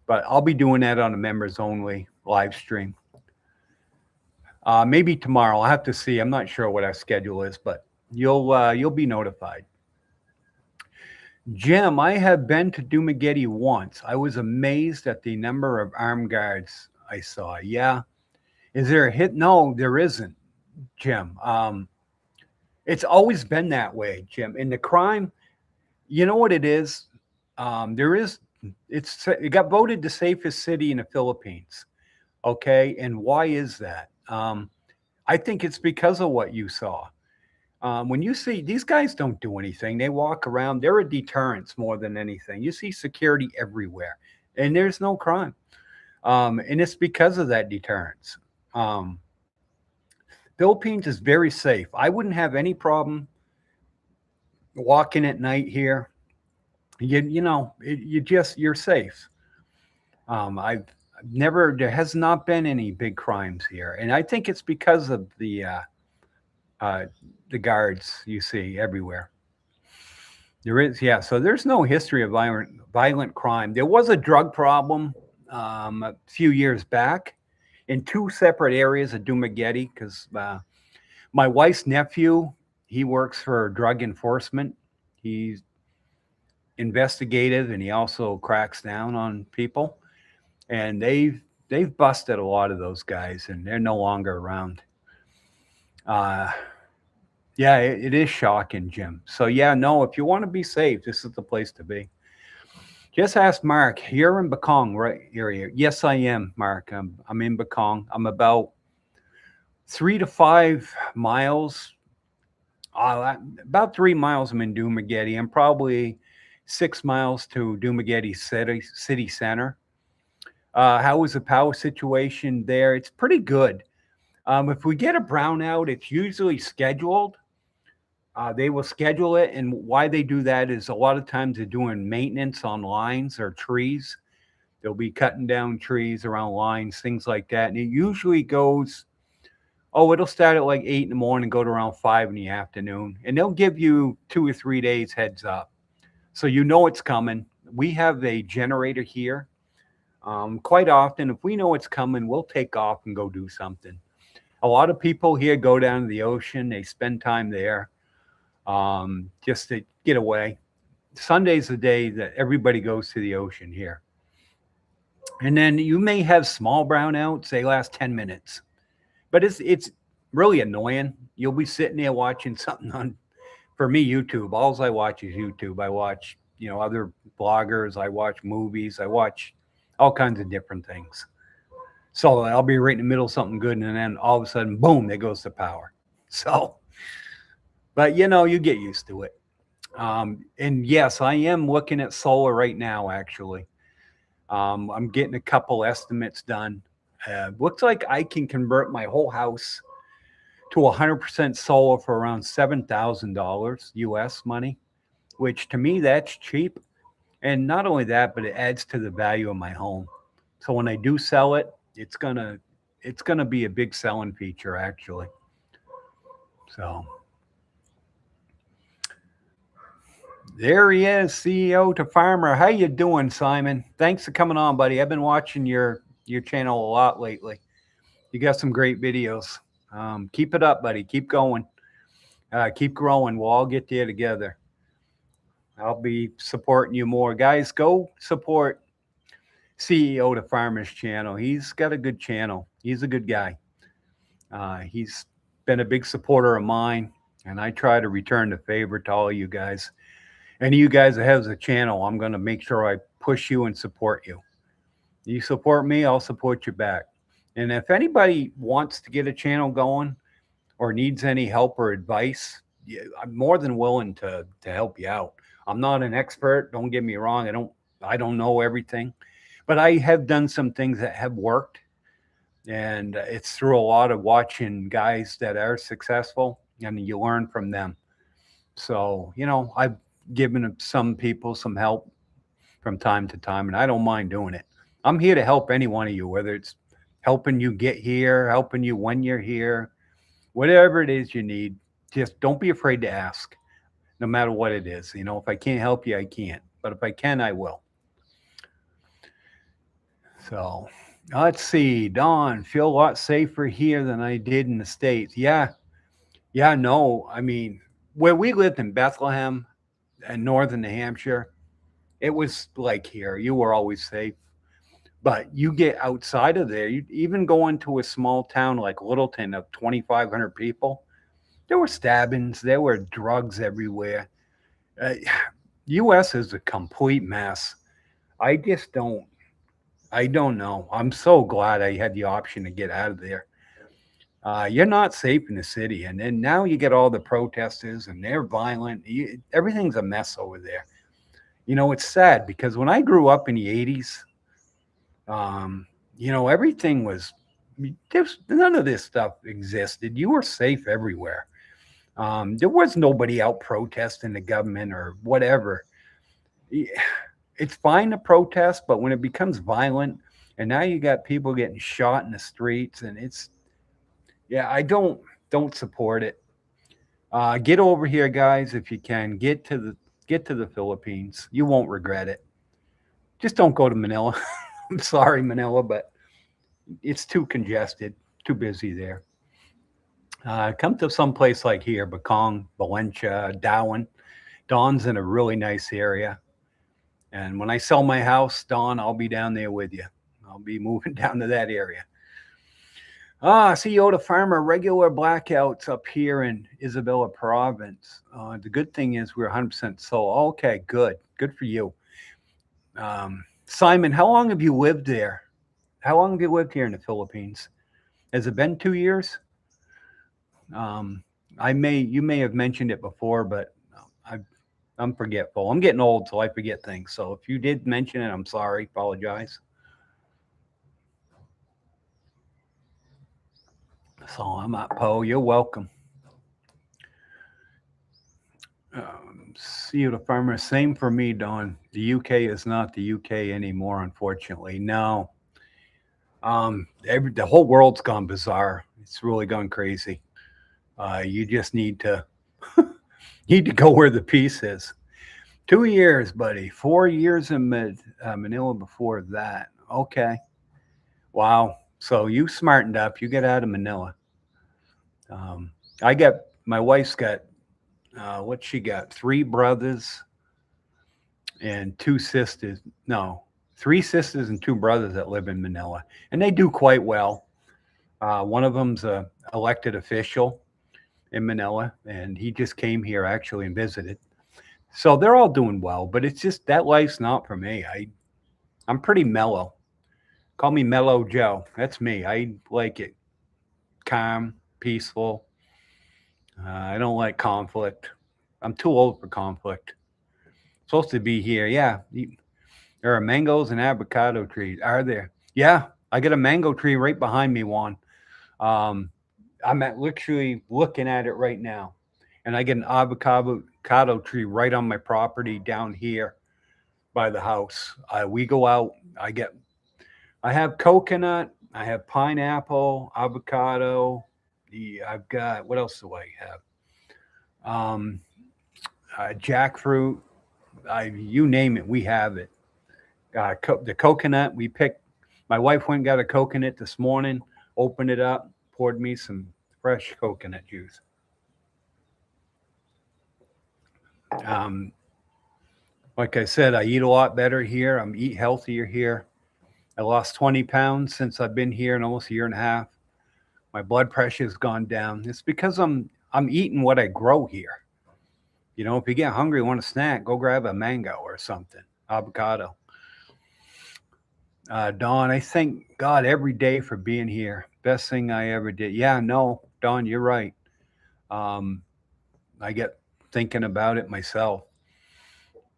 But I'll be doing that on a members only live stream. Maybe tomorrow. I'll have to see. I'm not sure what our schedule is, but you'll be notified. Jim, I have been to Dumaguete once. I was amazed at the number of armed guards I saw. Yeah. Is there a hit? No, there isn't, Jim. It's always been that way, Jim. And the crime, you know what it is? It got voted the safest city in the Philippines. Okay. And why is that? I think it's because of what you saw. When you see these guys don't do anything, they walk around, they're a deterrence more than anything. You see security everywhere and there's no crime. And it's because of that deterrence. Philippines is very safe. I wouldn't have any problem walking at night here. You're safe. There has not been any big crimes here. And I think it's because of the guards you see everywhere. There is, yeah. So there's no history of violent crime. There was a drug problem a few years back in 2 separate areas of Dumaguete because my wife's nephew, he works for drug enforcement. He's investigative and he also cracks down on people. And they've busted a lot of those guys and they're no longer around. Yeah, it is shocking, Jim. So yeah, no, if you want to be safe, this is the place to be. Just ask Mark. You're in Bakong, right area? Yes, I am, Mark. I'm in Bakong. I'm about 3 to 5 miles. About 3 miles. I'm in Dumaguete. I'm probably 6 miles to Dumaguete city center. How is the power situation there? It's pretty good. If we get a brownout, it's usually scheduled. They will schedule it, and why they do that is a lot of times they're doing maintenance on lines or trees. They'll be cutting down trees around lines, things like that, and it usually goes Oh, it'll start at like 8 in the morning, go to around 5 in the afternoon, and they'll give you 2 or 3 days heads up. So you know it's coming. We have a generator here. Quite often, if we know it's coming, we'll take off and go do something. A lot of people here go down to the ocean. They spend time there just to get away. Sunday's the day that everybody goes to the ocean here. And then you may have small brownouts. They last 10 minutes. But it's really annoying. You'll be sitting there watching something on, for me, YouTube. All I watch is YouTube. I watch, other bloggers. I watch movies. I watch all kinds of different things. So I'll be right in the middle of something good, and then all of a sudden, boom, there goes the power. So, but you get used to it. And yes, I am looking at solar right now, actually. I'm getting a couple estimates done. Looks like I can convert my whole house to 100% solar for around $7,000 US money, which to me, that's cheap. And not only that, but it adds to the value of my home. So when I do sell it, it's gonna be a big selling feature, actually. So there he is, CEO to Farmer. How you doing, Simon? Thanks for coming on, buddy. I've been watching your channel a lot lately. You got some great videos. Keep it up, buddy. Keep going. Keep growing. We'll all get there together. I'll be supporting you more. Guys, go support CEO to Farmer's channel. He's got a good channel. He's a good guy. He's been a big supporter of mine, and I try to return the favor to all of you guys. Any of you guys that has a channel, I'm going to make sure I push you and support you. You support me, I'll support you back. And if anybody wants to get a channel going or needs any help or advice, I'm more than willing to help you out. I'm not an expert. Don't get me wrong. I don't know everything, but I have done some things that have worked, and it's through a lot of watching guys that are successful, and you learn from them. So, I've given some people some help from time to time, and I don't mind doing it. I'm here to help any one of you, whether it's helping you get here, helping you when you're here, whatever it is you need. Just don't be afraid to ask, no matter what it is. If I can't help you, I can't. But if I can, I will. So let's see. Don, feel a lot safer here than I did in the States. Yeah, no. I mean, where we lived in Bethlehem and northern New Hampshire, it was like here. You were always safe. But you get outside of there, you even go into a small town like Littleton of 2,500 people, there were stabbings, there were drugs everywhere. U.S. is a complete mess. I don't know. I'm so glad I had the option to get out of there. You're not safe in the city. And then now you get all the protesters, and they're violent. Everything's a mess over there. It's sad because when I grew up in the 80s, everything was, none of this stuff existed. You were safe everywhere. There was nobody out protesting the government or whatever. It's fine to protest, but when it becomes violent, and now you got people getting shot in the streets, and I don't support it. Get over here, guys, if you can. Get to the Philippines. You won't regret it. Just don't go to Manila. I'm sorry, Manila, but it's too congested, too busy there. Come to some place like here, Bakong, Valencia, Darwin. Dawn's in a really nice area. And when I sell my house, Dawn, I'll be down there with you. I'll be moving down to that area. CEO to Farmer, regular blackouts up here in Isabela province. The good thing is we're 100% solar. Okay, good. Good for you. Simon, how long have you lived there? How long have you lived here in the Philippines? Has it been 2 years? You may have mentioned it before, but I'm forgetful. I'm getting old, so I forget things. So if you did mention it, I'm sorry. Apologize. So I'm at Poe. You're welcome. See you, the farmer. Same for me, Don. The UK is not the UK anymore, unfortunately. No. The whole world's gone bizarre. It's really gone crazy. You just need to need to go where the peace is. 2 years, buddy. 4 years in Manila before that. Okay. Wow. So you smartened up. You get out of Manila. Um, I got my wife's got what she got? Three brothers and two sisters. No, three sisters and two brothers that live in Manila, and they do quite well. One of them's a elected official in Manila, and he just came here actually and visited. So they're all doing well, but it's just that life's not for me. I'm pretty mellow. Call me Mellow Joe. That's me. I like it calm, peaceful. I don't like conflict. I'm too old for conflict. Supposed to be here. Yeah, there are mangoes and avocado trees. Are there? Yeah, I got a mango tree right behind me, Juan. Um, I'm at literally looking at it right now, and I get an avocado tree right on my property down here by the house. We go out. I have coconut. I have pineapple, avocado. I've got what else do I have? Um, Jackfruit. You name it, we have it. The coconut we picked. My wife went and got a coconut this morning. Opened it up, poured me some fresh coconut juice. Um, like I said, I eat a lot better here. I'm eat healthier here. I lost 20 pounds since I've been here in almost a year and a half. My blood pressure has gone down. It's because I'm eating what I grow here. You know, if you get hungry, want a snack, go grab a mango or something, avocado. Dawn, I thank God every day for being here. Best thing I ever did. Yeah, no, Dawn, you're right. Um, I get thinking about it myself.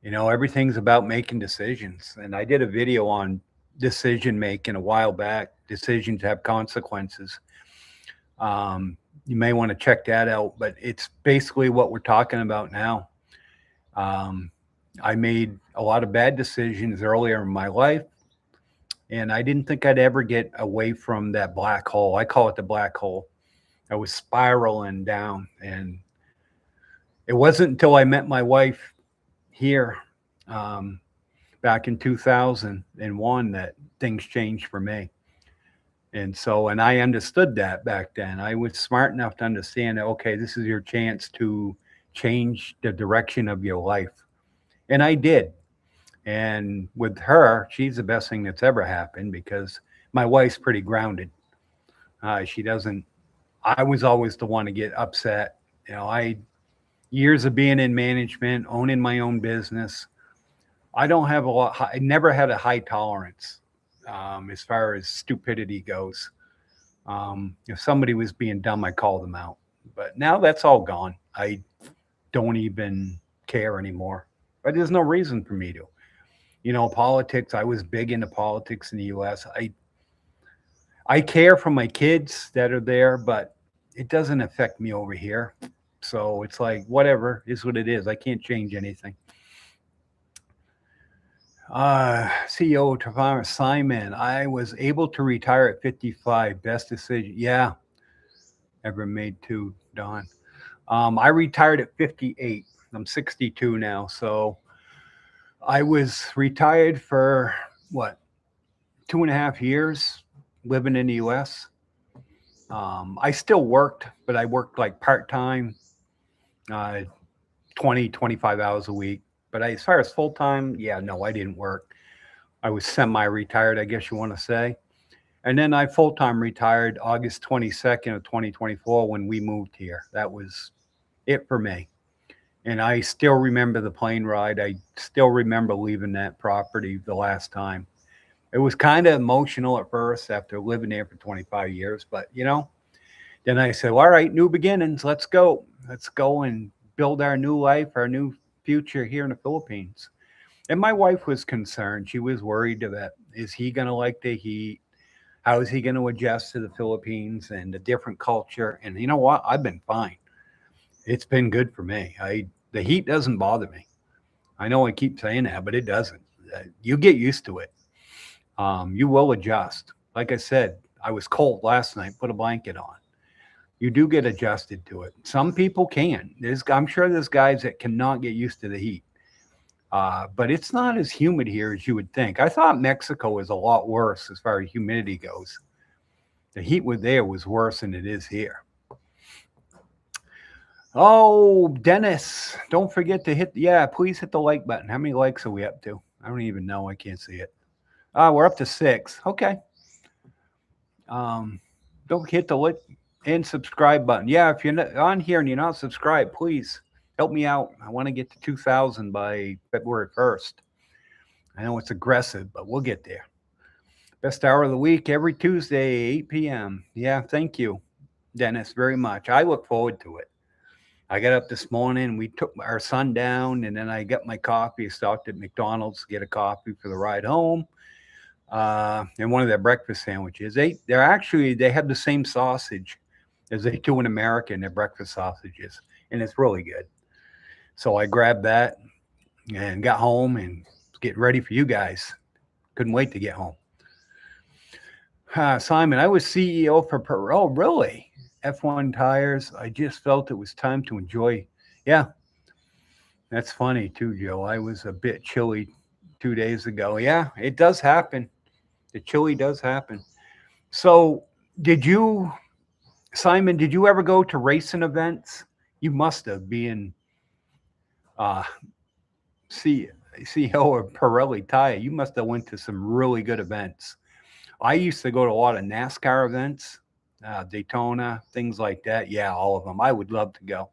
You know, everything's about making decisions. And I did a video on decision making a while back. Decisions have consequences. You may want to check that out, but it's basically what we're talking about now. I made a lot of bad decisions earlier in my life, and I didn't think I'd ever get away from that black hole. I call it the black hole. I was spiraling down, and it wasn't until I met my wife here back in 2001 that things changed for me. And I understood that back then. I was smart enough to understand that, okay, this is your chance to change the direction of your life. And I did. And with her, she's the best thing that's ever happened because my wife's pretty grounded. She doesn't, I was always the one to get upset. You know, years of being in management, owning my own business. I don't have a lot, I never had a high tolerance as far as stupidity goes. If somebody was being dumb, I called them out. But now that's all gone. I don't even care anymore. But there's no reason for me to. You know, politics, I was big into politics in the US. I care for my kids that are there, but it doesn't affect me over here. So it's like, whatever is what it is. I can't change anything. CEO Travaris Simon, I was able to retire at 55. Best decision. Yeah, ever made too, Don. I retired at 58. I'm 62 now. So I was retired for what, 2.5 years living in the US. I still worked, but I worked like part-time, 20, 25 hours a week. But as far as full-time, yeah, no, I didn't work. I was semi-retired, I guess you want to say. And then I full-time retired August 22nd of 2024 when we moved here. That was it for me. And I still remember the plane ride. I still remember leaving that property the last time. It was kind of emotional at first after living there for 25 years. But, you know, then I said, well, all right, new beginnings. Let's go. Let's go and build our new life, our new future here in the Philippines. And my wife was concerned. She was worried that, is he going to like the heat? How is he going to adjust to the Philippines and the different culture? And you know what? I've been fine. It's been good for me. The heat doesn't bother me. I know I keep saying that, but it doesn't. You get used to it. You will adjust. Like I said, I was cold last night, put a blanket on. You do get adjusted to it. Some people can. I'm sure there's guys that cannot get used to the heat. But it's not as humid here as you would think. I thought Mexico was a lot worse as far as humidity goes. The heat there was worse than it is here. Oh, Dennis, don't forget to please hit the like button. How many likes are we up to? I don't even know. I can't see it. We're up to 6. Okay. Don't hit the like and subscribe button. Yeah, if you're not on here and you're not subscribed, please help me out. I want to get to 2,000 by February 1st. I know it's aggressive, but we'll get there. Best hour of the week, every Tuesday, 8 p.m. Yeah, thank you, Dennis, very much. I look forward to it. I got up this morning, we took our son down, and then I got my coffee, stopped at McDonald's to get a coffee for the ride home, and one of their breakfast sandwiches. They have the same sausage as they do in America in their breakfast sausages, and it's really good. So I grabbed that and got home and getting ready for you guys. Couldn't wait to get home. Simon, I was CEO for Oh, really? F1 tires. I just felt it was time to enjoy. Yeah, that's funny too, Joe. I was a bit chilly 2 days ago. Yeah, it does happen. The chilly does happen. So Simon, did you ever go to racing events? You must have, being CEO of Pirelli Tire. You must have went to some really good events. I used to go to a lot of NASCAR events, Daytona, things like that. Yeah, all of them. I would love to go.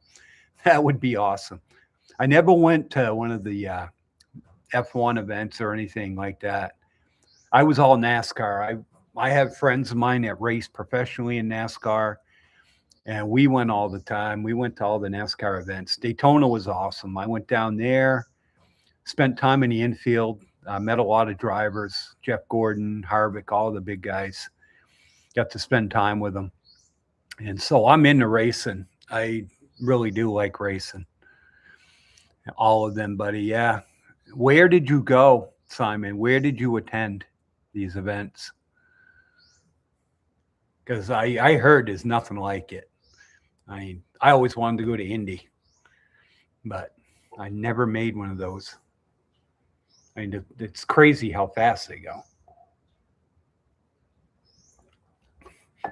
That would be awesome. I never went to one of the F1 events or anything like that. I was all NASCAR. I have friends of mine that race professionally in NASCAR, and we went all the time. We went to all the NASCAR events. Daytona was awesome. I went down there, spent time in the infield, met a lot of drivers, Jeff Gordon, Harvick, all the big guys. Got to spend time with them. And so I'm into racing. I really do like racing. All of them, buddy. Yeah. Where did you go, Simon? Where did you attend these events? Because I heard there's nothing like it. I mean, I always wanted to go to Indy, but I never made one of those. I mean, it's crazy how fast they go.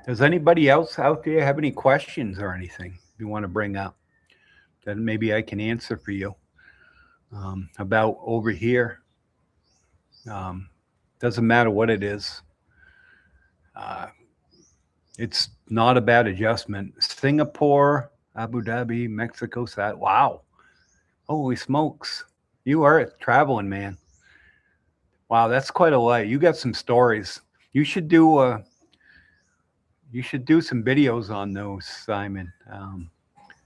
Does anybody else out there have any questions or anything you want to bring up that maybe I can answer for you about over here? Doesn't matter what it is. It's not a bad adjustment. Singapore, Abu Dhabi, Mexico. Wow. Holy smokes. You are traveling, man. Wow, that's quite a lot. You got some stories. You should do some videos on those, Simon,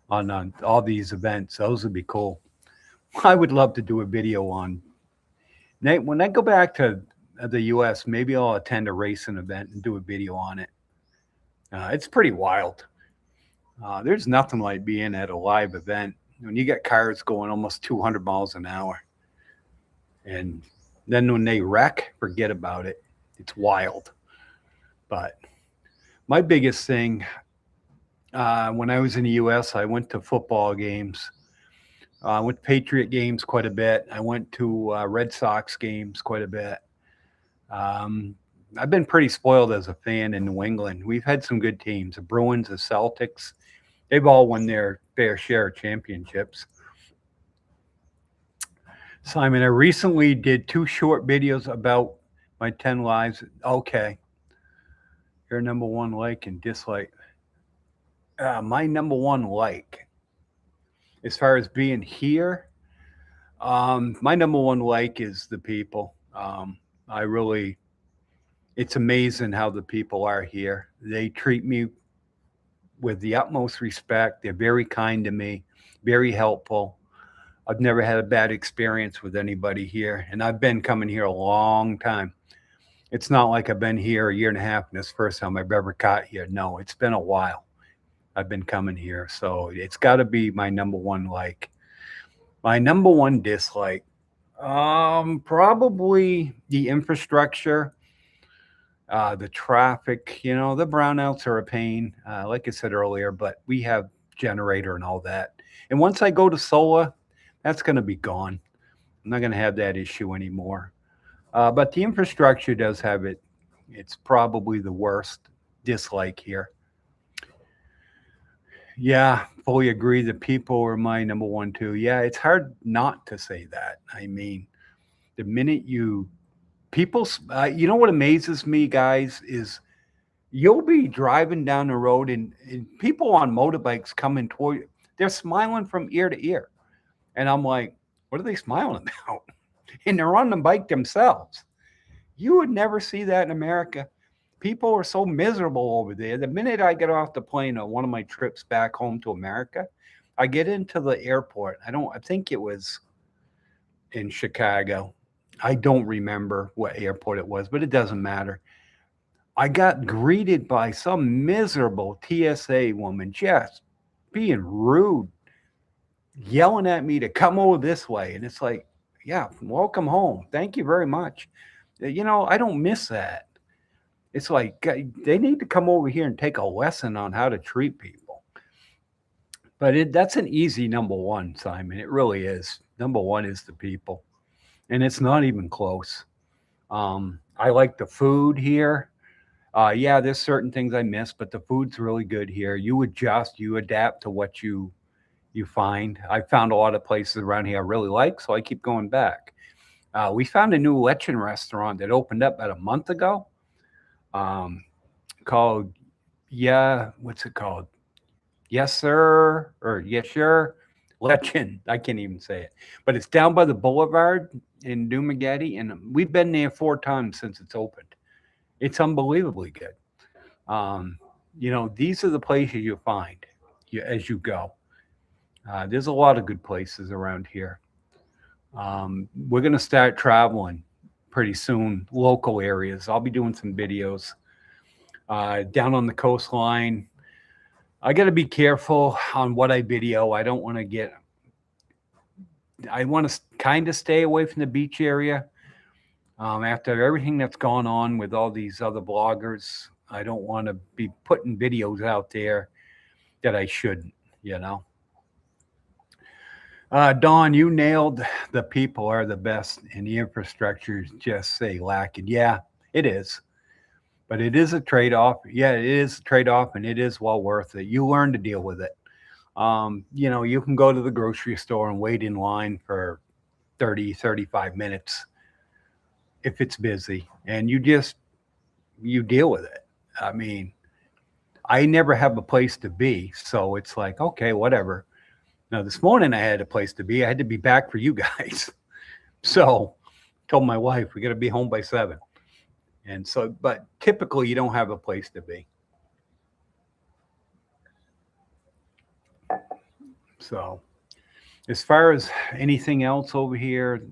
on all these events. Those would be cool. I would love to do a video on. When I go back to the U.S., maybe I'll attend a racing event and do a video on it. It's pretty wild. There's nothing like being at a live event when you got cars going almost 200 miles an hour. And then when they wreck, forget about it. It's wild. But my biggest thing, when I was in the U.S., I went to football games. I went to Patriot games quite a bit. I went to Red Sox games quite a bit. I've been pretty spoiled as a fan in New England. We've had some good teams. The Bruins, the Celtics. They've all won their fair share of championships. Simon, I recently did 2 short videos about my 10 lives. Okay. Your number one like and dislike. My number one like, as far as being here, my number one like is the people. It's amazing how the people are here. They treat me with the utmost respect. They're very kind to me, very helpful. I've never had a bad experience with anybody here, and I've been coming here a long time. It's not like I've been here a year and a half and this first time I've ever got here. No, it's been a while. I've been coming here, so it's got to be my number one like. My number one dislike, probably the infrastructure. The traffic, the brownouts are a pain, like I said earlier, but we have generator and all that. And once I go to solar, that's going to be gone. I'm not going to have that issue anymore. But the infrastructure does have it. It's probably the worst dislike here. Yeah, fully agree. The people are my number one too. Yeah, it's hard not to say that. I mean, the minute you know what amazes me, guys, is you'll be driving down the road and people on motorbikes coming toward you. They're smiling from ear to ear. And I'm like, what are they smiling about? And they're on the bike themselves. You would never see that in America. People are so miserable over there. The minute I get off the plane on one of my trips back home to America, I get into the airport. I think it was in Chicago. I don't remember what airport it was, but it doesn't matter. I got greeted by some miserable TSA woman just being rude, yelling at me to come over this way. And it's like, yeah, welcome home. Thank you very much. I don't miss that. It's like they need to come over here and take a lesson on how to treat people. But that's an easy number one, Simon. It really is. Number one is the people, and it's not even close. I like the food here. Yeah, there's certain things I miss, but the food's really good here. You adjust, you adapt to what you find. I found a lot of places around here I really like, so I keep going back. We found a new Lechin restaurant that opened up about a month ago, um, called, yeah, what's it called? Yes, sir, or yes, sure. Lechin. I can't even say it, but it's down by the boulevard in Dumagetti, and we've been there 4 times since it's opened. It's unbelievably good. Um, these are the places you find as you go. There's a lot of good places around here. We're going to start traveling pretty soon, local areas. I'll be doing some videos down on the coastline. I got to be careful on what I video. I want to kind of stay away from the beach area. After everything that's gone on with all these other bloggers, I don't want to be putting videos out there that I shouldn't, you know. Don, you nailed the people are the best and the infrastructure is just say lacking. Yeah, it is. But it is a trade-off. Yeah, it is a trade-off and it is well worth it. You learn to deal with it. You can go to the grocery store and wait in line for 30, 35 minutes if it's busy and you deal with it. I mean, I never have a place to be, so it's like, okay, whatever. Now this morning I had a place to be. I had to be back for you guys. So told my wife we got to be home by 7. And so, but typically you don't have a place to be. So as far as anything else over here,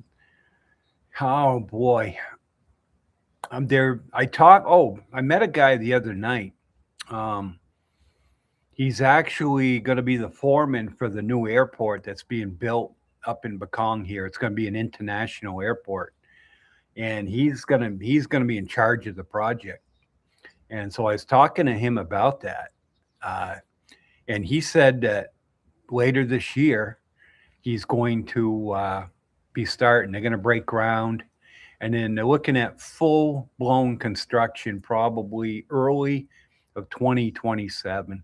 oh boy, I'm there. I met a guy the other night. Um, he's actually going to be the foreman for the new airport that's being built up in Bakong here. It's going to be an international airport, and he's gonna be in charge of the project. And so I was talking to him about that, uh, and he said that later this year he's going to be starting. They're going to break ground, and then they're looking at full blown construction probably early of 2027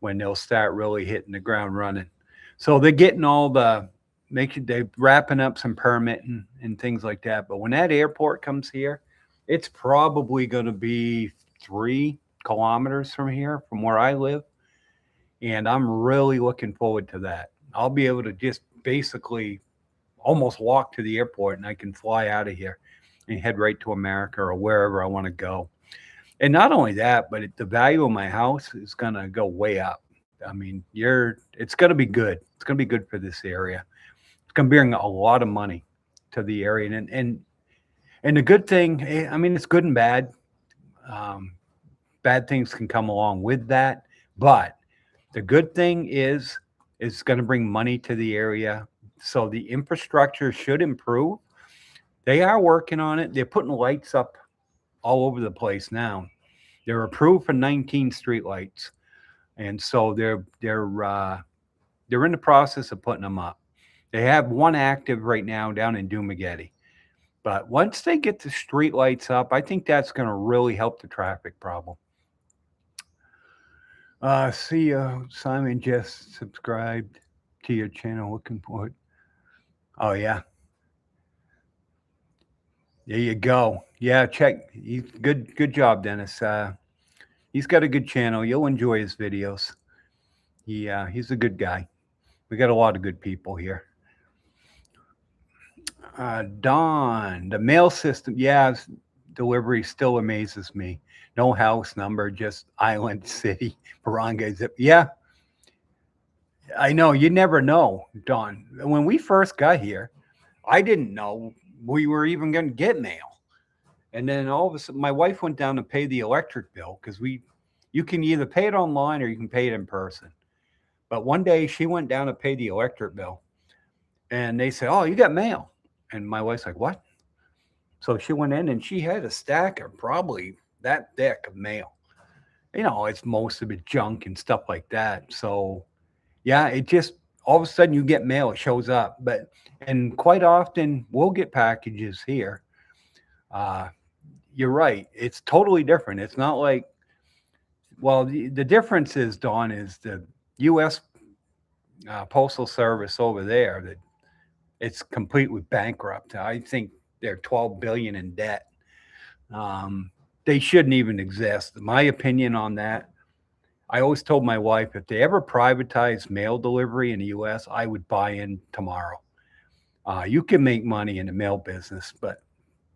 when they'll start really hitting the ground running. So they're getting all they're wrapping up some permitting and things like that. But when that airport comes here, it's probably going to be 3 kilometers from here, from where I live. And I'm really looking forward to that. I'll be able to just basically almost walk to the airport and I can fly out of here and head right to America or wherever I want to go. And not only that, but the value of my house is going to go way up. I mean, it's going to be good. It's going to be good for this area. It's going to bring a lot of money to the area. And the good thing, I mean, it's good and bad. Bad things can come along with that. But the good thing is it's going to bring money to the area. So the infrastructure should improve. They are working on it. They're putting lights up all over the place now. They're approved for 19 streetlights, and so they're in the process of putting them up. They have one active right now down in Dumageddon. But once they get the streetlights up, I think that's going to really help the traffic problem. See, Simon just subscribed to your channel. Looking for it. Oh yeah, there you go. Yeah, check. Good job, Dennis. He's got a good channel. You'll enjoy his videos. He's a good guy. We got a lot of good people here. Don, the mail system, yeah, delivery still amazes me. No house number, just island city, barangay zip. Yeah, I know. You never know, Don. When we first got here, I didn't know we were even going to get mail. And then all of a sudden, my wife went down to pay the electric bill because you can either pay it online or you can pay it in person. But one day she went down to pay the electric bill, and they said, "Oh, you got mail." And my wife's like, "What?" So she went in and she had a stack of probably that thick of mail. It's most of it junk and stuff like that. So yeah, it just all of a sudden you get mail, it shows up. And quite often we'll get packages here. You're right. It's totally different. It's not like, well, the difference is, Dawn, is the U.S. Postal Service over there that it's completely bankrupt. I think they're 12 billion in debt. They shouldn't even exist. My opinion on that, I always told my wife, if they ever privatize mail delivery in the U.S., I would buy in tomorrow. You can make money in the mail business, but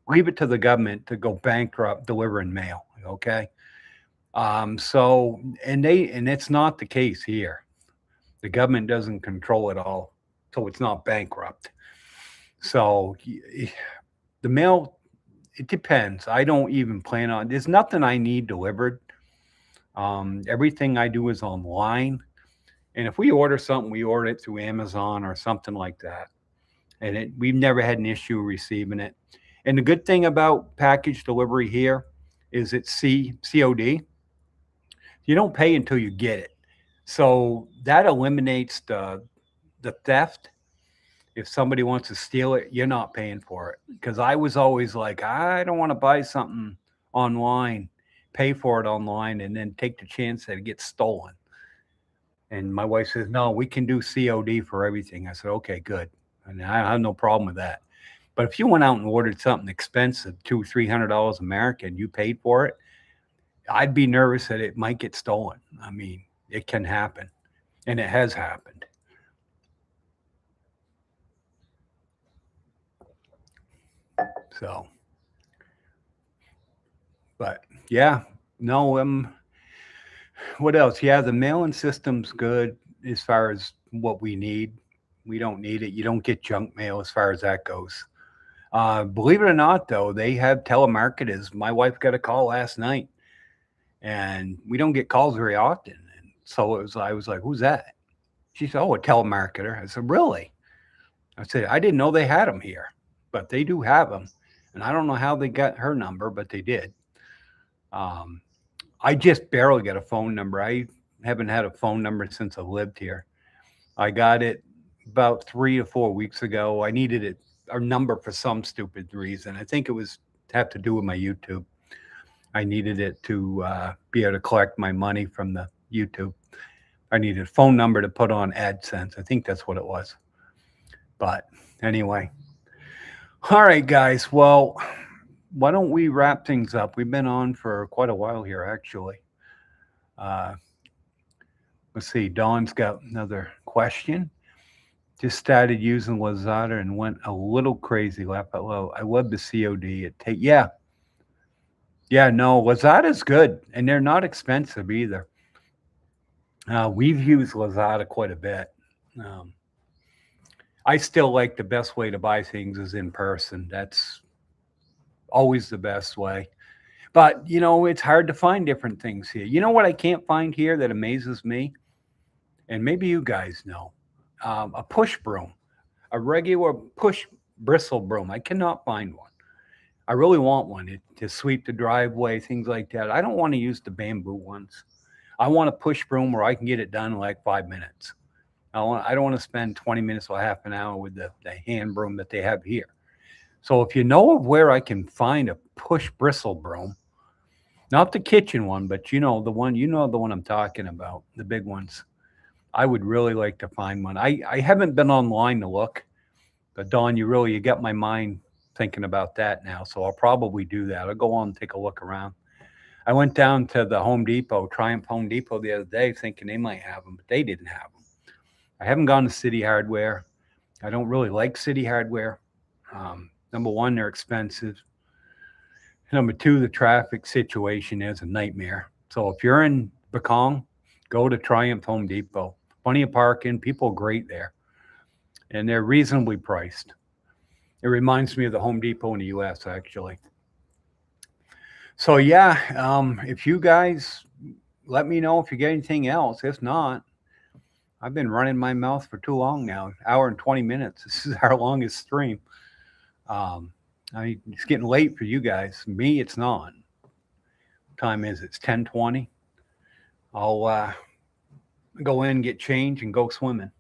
leave it to the government to go bankrupt delivering mail. Okay. And it's not the case here. The government doesn't control it all, so it's not bankrupt. So the mail, it depends. I don't even plan on. There's nothing I need delivered. Everything I do is online, and if we order something, we order it through Amazon or something like that. And we've never had an issue receiving it. And the good thing about package delivery here is it's COD. You don't pay until you get it. So that eliminates the theft. If somebody wants to steal it, you're not paying for it. Because I was always like, I don't want to buy something online, pay for it online, and then take the chance that it gets stolen. And my wife says, no, we can do COD for everything. I said, okay, good. And I have no problem with that. But if you went out and ordered something expensive, $200-300 American, you paid for it, I'd be nervous that it might get stolen. I mean, it can happen, and it has happened. So, but yeah, no, what else? Yeah, the mailing system's good as far as what we need. We don't need it. You don't get junk mail as far as that goes. Believe it or not, though, they have telemarketers. My wife got a call last night, and we don't get calls very often. And so I was like, who's that? She said, oh, a telemarketer. I said, really? I said, I didn't know they had them here, but they do have them. And I don't know how they got her number, but they did. I just barely got a phone number. I haven't had a phone number since I lived here. I got it about 3 or 4 weeks ago. I needed a number for some stupid reason. I think it was have to do with my YouTube. I needed it to be able to collect my money from the YouTube. I needed a phone number to put on AdSense. I think that's what it was. But anyway. All right, guys. Well, why don't we wrap things up? We've been on for quite a while here, actually. Let's see. Dawn's got another question. Just started using Lazada and went a little crazy. Laugh out loud. I love the COD. Yeah, no, Lazada's good, and they're not expensive either. We've used Lazada quite a bit. I still like the best way to buy things is in person. That's always the best way. But, it's hard to find different things here. You know what I can't find here that amazes me? And maybe you guys know. A push broom. A regular push bristle broom. I cannot find one. I really want one to sweep the driveway, things like that. I don't want to use the bamboo ones. I want a push broom where I can get it done in like 5 minutes. I don't want to spend 20 minutes or half an hour with the hand broom that they have here. So if you know of where I can find a push bristle broom, not the kitchen one, but the one I'm talking about, the big ones. I would really like to find one. I haven't been online to look, but Dawn, you got my mind thinking about that now. So I'll probably do that. I'll go on and take a look around. I went down to the Home Depot, Triumph Home Depot the other day thinking they might have them, but they didn't have them. I haven't gone to City Hardware. I don't really like City Hardware. Number one, they're expensive. Number two, the traffic situation is a nightmare. So if you're in Bekong, go to Triumph Home Depot. Plenty of parking. People are great there. And they're reasonably priced. It reminds me of the Home Depot in the U.S., actually. So, yeah, if you guys let me know if you get anything else. If not, I've been running my mouth for too long now. Hour and 20 minutes. This is our longest stream. It's getting late for you guys. Me, it's not. What time is it? It's 10:20. I'll go in, get changed, and go swimming.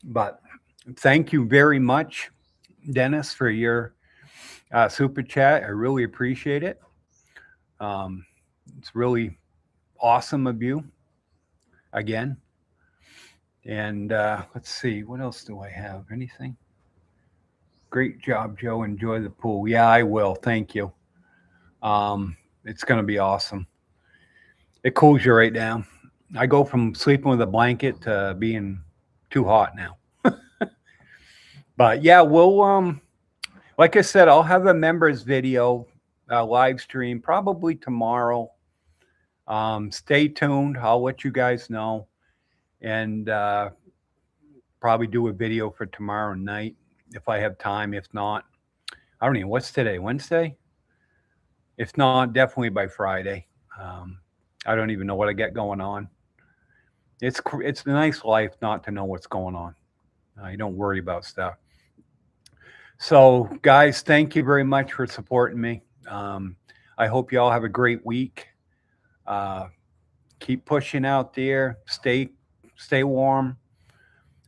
But thank you very much, Dennis, for your super chat. I really appreciate it. It's really awesome of you again. And let's see, what else do I have? Anything? Great job, Joe. Enjoy the pool. Yeah, I will. Thank you. It's going to be awesome. It cools you right down. I go from sleeping with a blanket to being too hot now. But yeah, we'll like I said, I'll have a members video live stream probably tomorrow. Stay tuned. I'll let you guys know, and probably do a video for tomorrow night if I have time. If not, I don't even. What's today? Wednesday? If not, definitely by Friday. I don't even know what I got going on. It's a nice life not to know what's going on. You don't worry about stuff. So, guys, thank you very much for supporting me. I hope you all have a great week. Keep pushing out there. Stay warm.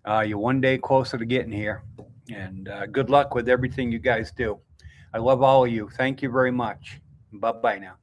You're one day closer to getting here. And good luck with everything you guys do. I love all of you. Thank you very much. Bye-bye now.